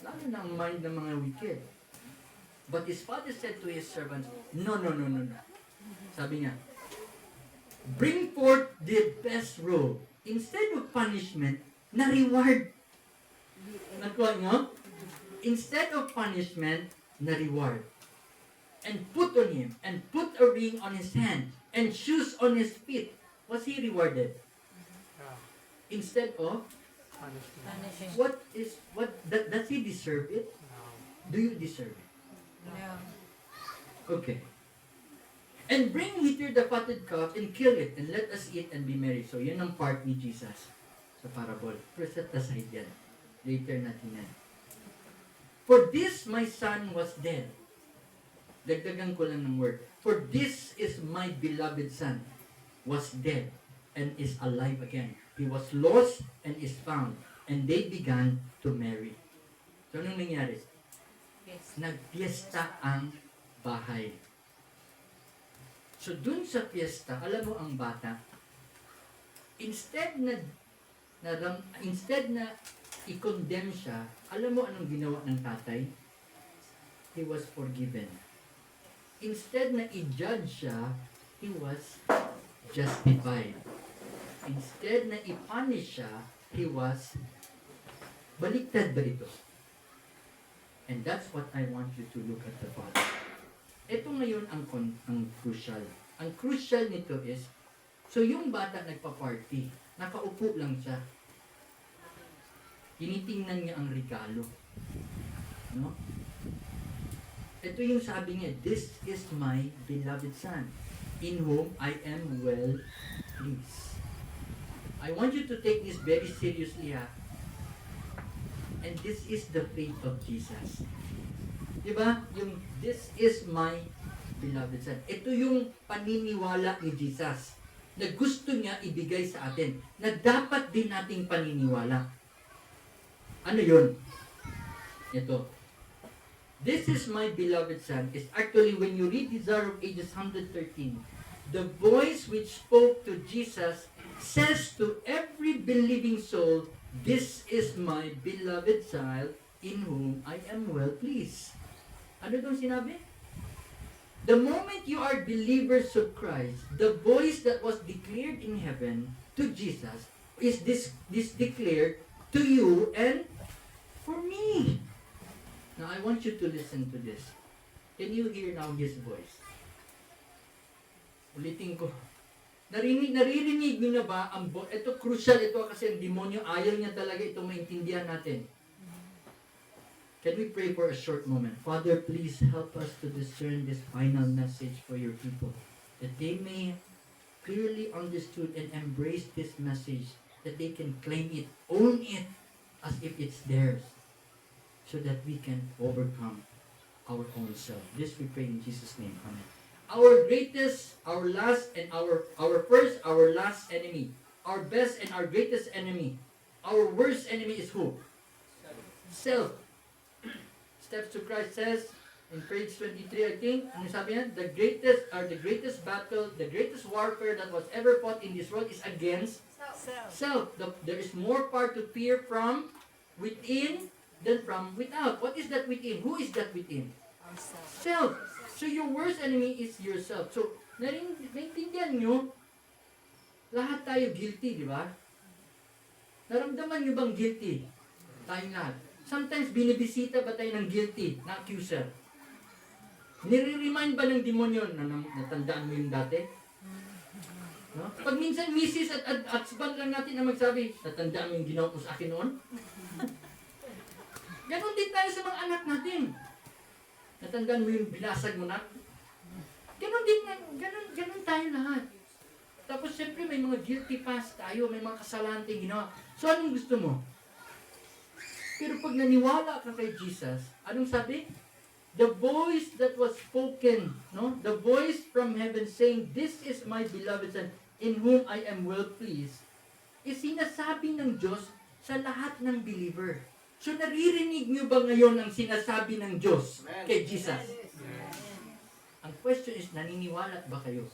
Lalo na ang mind ng mga wicked. But his father said to his servants, no. Sabi niya, bring forth the best robe. Instead of punishment, na reward. Nakuha nyo? Instead of punishment, na reward. And put on him, and put a ring on his hand, and shoes on his feet. Was he rewarded? Yeah. Instead of, Punishment. does he deserve it? No. Do you deserve it? No. Okay. And bring hither the fatted calf and kill it, and let us eat and be merry. So, yun ang part ni Jesus sa parable. Pero set aside yan. Later natin yan. For this my son was dead. Dagdagan ko lang ng word. For this is my beloved son, was dead, and is alive again. He was lost and is found. And they began to marry. So, anong nangyari? Yes. Nagpiesta ang bahay. So, dun sa fiesta, alam mo ang bata, instead na i-condemn siya, alam mo anong ginawa ng tatay? He was forgiven. Instead na i-judge siya, he was justified. Instead na i-punish siya, he was baliktad ba ito? And that's what I want you to look at the Father. Ito ngayon ang crucial. Ang crucial nito is, so yung bata nagpa-party, nakaupo lang siya. Tinitingnan niya ang regalo. No? Ito yung sabi niya, this is my beloved son, in whom I am well pleased. I want you to take this very seriously, ha? And this is the faith of Jesus. Diba? Yung, this is my beloved son. Ito yung paniniwala ni Jesus na gusto niya ibigay sa atin, na dapat din nating paniniwala. Ano yun? Ito. This is my beloved son is actually, when you read Desire of Ages 113, the voice which spoke to Jesus says to every believing soul, this is my beloved child in whom I am well pleased. Ano doon sinabi? The moment you are believers of Christ, the voice that was declared in heaven to Jesus is this declared to you and for me. Now, I want you to listen to this. Can you hear now His voice? Ulitin ko. Naririnig niyo na ba ang ito crucial ito kasi ang demonyo ayaw niya talaga ito maintindihan natin. Can we pray for a short moment? Father, please help us to discern this final message for your people, that they may clearly understood and embrace this message, that they can claim it, own it as if it's theirs, so that we can overcome our own self. This we pray in Jesus' name. Amen. Our greatest, our last, and our first, our last enemy. Our best and our greatest enemy. Our worst enemy is who? Self. Steps to Christ says, in page 23, I think, ano sabi yan? The greatest battle, the greatest warfare that was ever fought in this world is against self. There is more power to fear from within than from without. What is that within? Who is that within? Self. So your worst enemy is yourself. So, naintindihan nyo, lahat tayo guilty, di ba? Naramdaman nyo bang guilty? Tayong lahat. Sometimes binibisita ba tayo ng guilty, na accuser? Nire-remind ba ng demonyo na natandaan mo yung dati? No? Pag minsan misis at husband lang natin na magsabi, natandaan mo yung ginawa ko sa akin noon? Ganon din tayo sa mga anak natin. Natandaan mo yung binasag mo na? Ganon tayo lahat. Tapos siyempre may mga guilty past tayo, may mga kasalanan tayong ginawa. So anong gusto mo? Pero pag naniwala ka kay Jesus, anong sabi? The voice that was spoken, no? The voice from heaven saying, "This is my beloved Son, in whom I am well pleased," is sinasabi ng Diyos sa lahat ng believer. So naririnig niyo ba ngayon ang sinasabi ng Diyos kay Jesus? Ang question is, naniniwala ba kayo?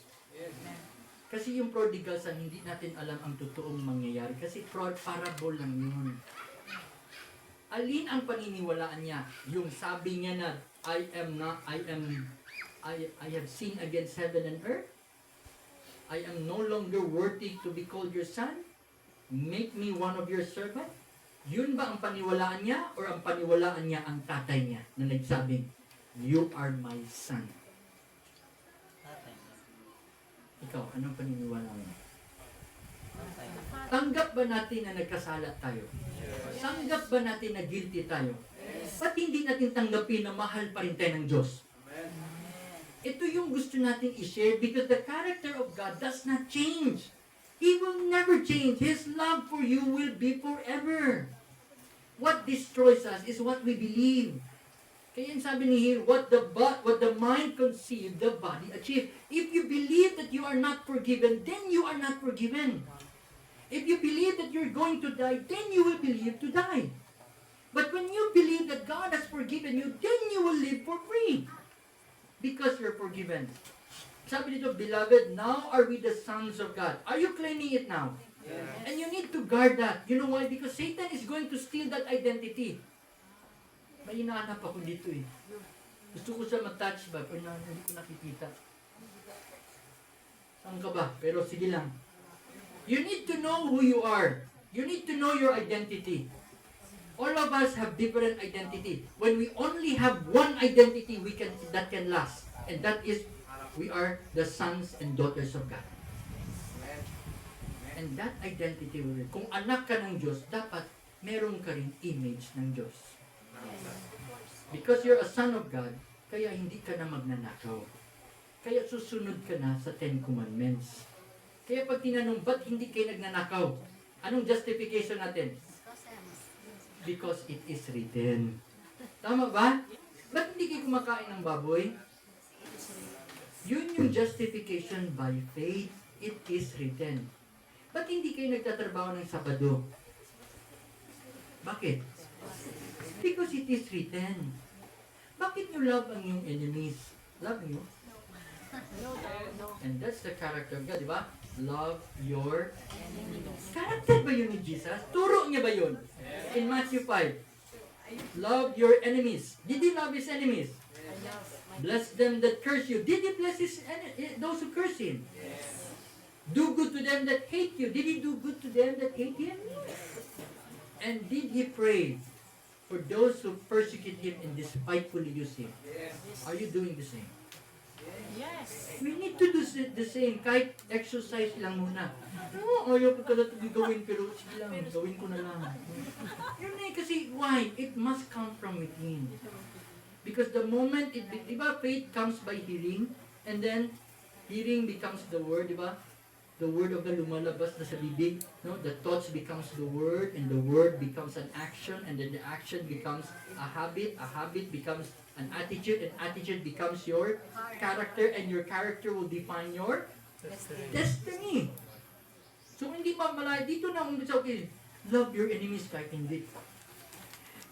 Kasi yung prodigal son, hindi natin alam ang totoong mangyayari. Kasi parable lang yun. Alin ang paniniwalaan niya? Yung sabi niya na, I have sinned against heaven and earth. I am no longer worthy to be called your son. Make me one of your servants. Yun ba ang paniwalaan niya? Or ang paniwalaan niya ang tatay niya na nagsabing, you are my son? Ikaw, anong paniniwala mo? Tanggap ba natin na nagkasala tayo? Tanggap ba natin na guilty tayo? Ba't hindi natin tanggapin na mahal pa rin tayo ng Diyos? Ito yung gusto natin i-share because the character of God does not change. He will never change. His love for you will be forever. What destroys us is what we believe. Kaya yung sabi ni here, what the mind conceived, the body achieved. If you believe that you are not forgiven, then you are not forgiven. If you believe that you're going to die, then you will believe to die. But when you believe that God has forgiven you, then you will live for free. Because you're forgiven. Sabi dito, beloved, now are we the sons of God. Are you claiming it now? Yes. And you need to guard that. You know why? Because Satan is going to steal that identity. May hinahanap ako dito eh. Gusto ko siya matouch ba? Pero hindi ko nakikita. Saan ka ba? Pero sige lang. You need to know who you are. You need to know your identity. All of us have different identity. When we only have one identity, that can last. And that is, we are the sons and daughters of God. And that identity, kung anak ka ng Diyos, dapat meron ka rin image ng Diyos. Because you're a son of God, kaya hindi ka na magnanakaw. Kaya susunod ka na sa 10 Commandments. Kaya pag tinanong, ba't hindi kayo nagnanakaw? Anong justification natin? Because it is written. Tama ba? Ba't hindi kayo kumakain ng baboy? Yun yung justification by faith. It is written. Ba't hindi kayo nagtatrabaho ng Sabado? Bakit? Because it is written. Bakit nyo love ang yung enemies? Love nyo? And that's the character of God, di ba? Love your enemies. Character ba yun ni Jesus? Turo niya ba yun? In Matthew 5. Love your enemies. Did he love his enemies? Bless them that curse you. Did he bless those who curse him? Do good to them that hate you. Did he do good to them that hate him? And did he pray for those who persecute him and despitefully use him? Are you doing the same? Yes. We need to do the same. Kahit exercise lang muna. No, ayaw ko talaga gawin, pero sige lang, gawin ko na lang. Yun eh, kasi why? It must come from within. Because the moment, di ba, faith comes by hearing, and then, hearing becomes the word, di ba? The word of God lumalabas na sa bibig, no? The thoughts becomes the word, and the word becomes an action, and then the action becomes a habit becomes an attitude, and attitude becomes your character, and your character will define your destiny. So hindi pa malaya, dito na umpisa, okay, love your enemies kahit hindi.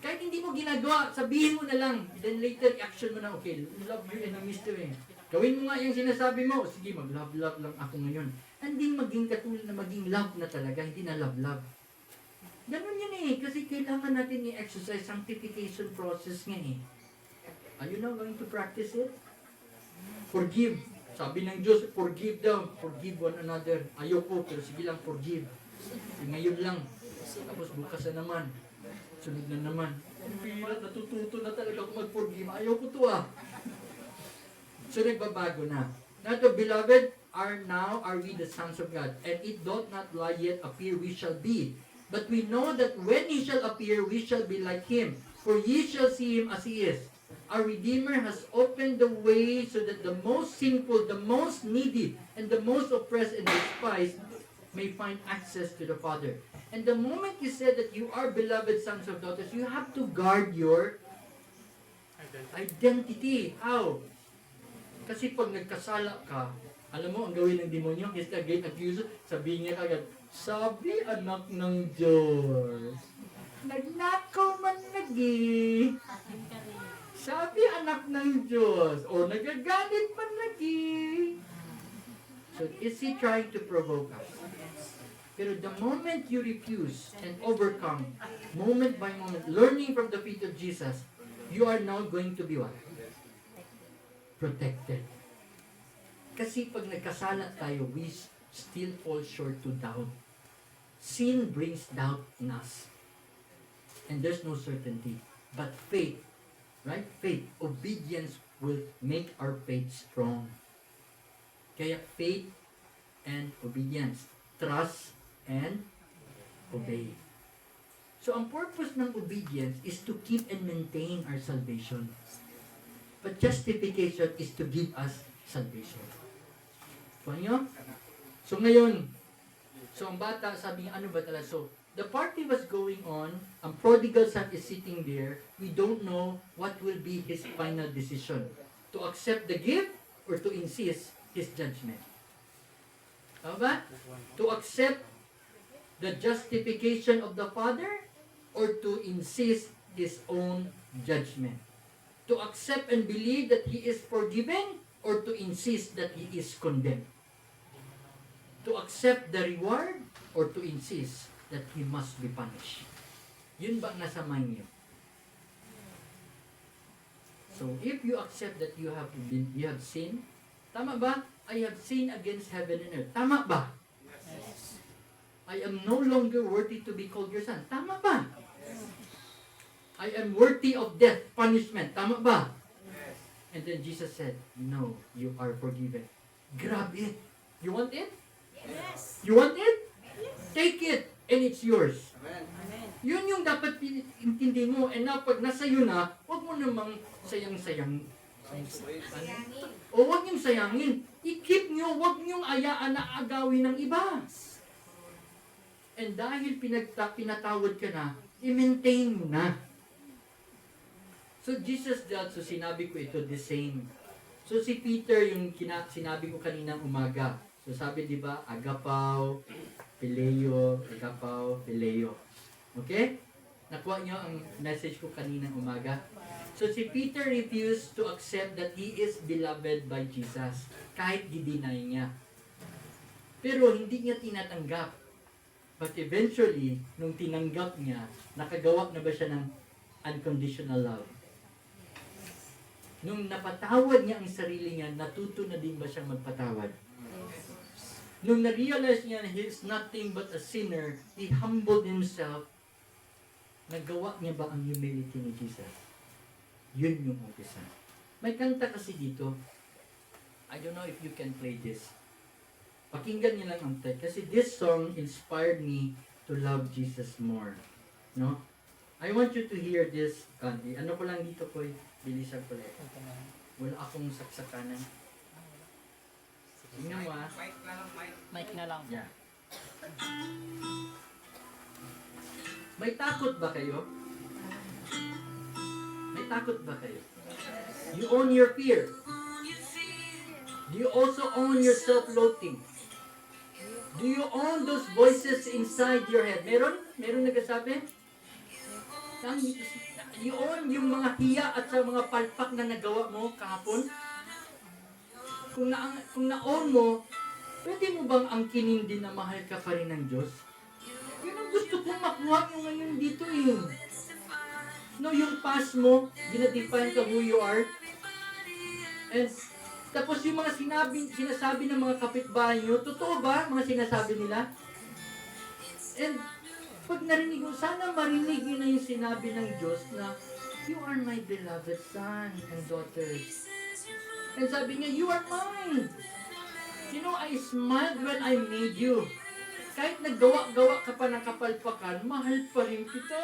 Kahit hindi mo ginagawa, sabihin mo na lang, then later action mo na, okay, love your enemies to eh. Gawin mo nga yung sinasabi mo, sige, mag-love lang ako ngayon. Hindi maging katulad na maging love na talaga, hindi na love. Ganun yun eh, kasi kailangan natin i-exercise sanctification process nga eh. Are you now going to practice it? Forgive. Sabi ng Diyos, forgive daw. Forgive one another. Ayoko, pero sige lang, forgive. Ngayon lang. Tapos bukas na naman. Sunod na naman. Ang pira, natututo na talaga ako mag-forgive. Ayoko to ah. So nagbabago na. Now the beloved are we the sons of God, and it doth not lie yet appear we shall be. But we know that when he shall appear, we shall be like him, for ye shall see him as he is. Our Redeemer has opened the way so that the most sinful, the most needy, and the most oppressed and despised may find access to the Father. And the moment you said that you are beloved sons of daughters, you have to guard your identity. How? Kasi pag nagkasala ka, alam mo, ang gawin ng demonyo, is the great accuser, sabihin niya kagad, sabi anak ng Diyos, nagnakaw man lagi. Sabi anak ng Diyos, o nagagalit man lagi. So is he trying to provoke us? Pero the moment you refuse and overcome, moment by moment, learning from the feet of Jesus, you are now going to be what? Protected. Kasi pag nagkasala tayo, we still fall short to doubt. Sin brings doubt in us. And there's no certainty. But faith, right? Faith, obedience will make our faith strong. Kaya faith and obedience. Trust and obey. So ang purpose ng obedience is to keep and maintain our salvation. But justification is to give us salvation. So, so ngayon, so ang bata sabi niya, ano ba talaga? So, the party was going on, ang prodigal son is sitting there, we don't know what will be his final decision. To accept the gift or to insist his judgment. Tama ba? To accept the justification of the Father or to insist his own judgment. To accept and believe that he is forgiven or to insist that he is condemned. To accept the reward or to insist that he must be punished. Yun ba ang nasa mind niyo? So if you accept that you have sinned, tama ba? I have sinned against heaven and earth. Tama ba? Yes. I am no longer worthy to be called your son. Tama ba? I am worthy of death, punishment. Tama ba? And then Jesus said, no, you are forgiven. Grab it. You want it? Yes. You want it? Take it, and it's yours. Amen. Yun yung dapat intindi mo. And now, pag nasa iyo na, huwag mo namang sayang-sayang. O huwag niyong sayangin. I-keep niyo, huwag niyong ayaan na agawin ng iba. And dahil pinatawad ka na, i-maintain mo na. So Jesus dealt, so sinabi ko ito the same. So si Peter, yung sinabi ko kaninang umaga. So sabi di ba, agapaw, phileo, agapaw, phileo. Okay? Nakuha niyo ang message ko kaninang umaga. So si Peter refused to accept that he is beloved by Jesus. Kahit gidinay niya. Pero hindi niya tinatanggap. But eventually, nung tinanggap niya, nakagawa na ba siya ng unconditional love? Nung napatawad niya ang sarili niya, natuto na din ba siyang magpatawad? Nung na-realize niya na he is nothing but a sinner, he humbled himself. Nagawa niya ba ang humility ni Jesus? Yun yung umpisa. May kanta kasi dito. I don't know if you can play this. Pakinggan niyo lang ang text. Kasi this song inspired me to love Jesus more. No? I want you to hear this. Ano ko lang dito ko, bilisan ko lang. Wala akong saksakanan. Tingnan mo Mic na lang. Yeah. May takot ba kayo? May takot ba kayo? You own your fear. Do you also own your self-loathing? Do you own those voices inside your head? Meron? Meron nagsasabi? You own yung mga hiya at sa mga palpak na nagawa mo kahapon? Kung na-own mo, pwede mo bang angkinin din na mahal ka pa rin ng Diyos? Yun ang gusto kong makuha mo ngayon dito eh. No, yung past mo, dinadefine ka who you are. And tapos yung mga sinasabi ng mga kapitbahay nyo, totoo ba mga sinasabi nila? And pag narinig mo, sana marinig nyo na yung sinabi ng Diyos na, you are my beloved son and daughters. And sabi niya, you are mine. You know, I smiled when I made you. Kahit naggawa-gawa ka pa ng kapalpakan, mahal pa rin kita.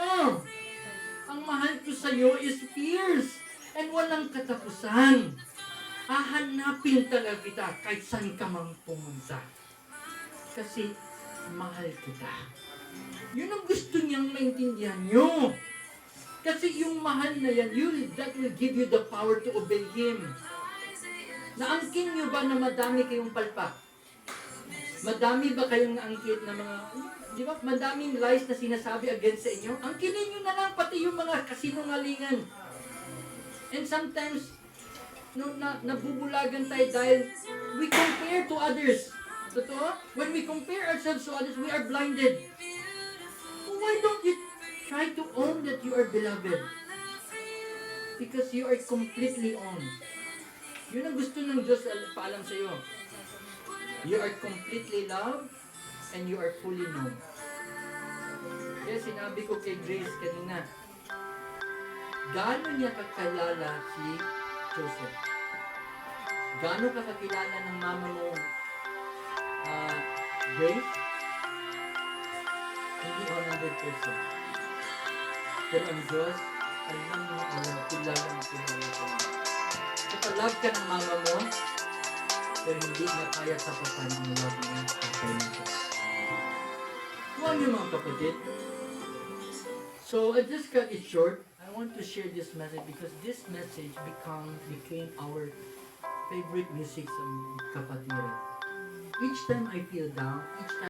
Ang mahal ko sa'yo is fierce and walang katapusan. Hahanapin talaga kita kahit saan ka mang pumunta. Kasi mahal kita. Yun ang gusto niyang maintindihan nyo. Kasi yung mahal na yan, that will give you the power to obey Him. Naangkin nyo ba na madami kayong palpak? Madami ba kayong naangkit na mga, di ba, madaming lies na sinasabi against sa inyo? Angkinin nyo na lang pati yung mga kasinungalingan. And sometimes, nabubulagan tayo dahil we compare to others. Totoo? When we compare ourselves to others, we are blinded. Why don't you try to own that you are beloved? Because you are completely owned. Yun ang gusto ng Diyos paalam sa iyo. You are completely loved and you are fully known. Kaya sinabi ko kay Grace kanina, gaano niya kakilala si Joseph? Gaano ka kakilala ng mama mo, Grace? Hindi 100%. Pero ang Diyos, kilala ko. Love ka ng mama mo, pero hindi na kaya tapatan ang love niya sa kanya. Huwag niyo mga kapatid. So, I just cut it short. I want to share this message because this message became our favorite music sa kapatiran. Each time I feel down, each time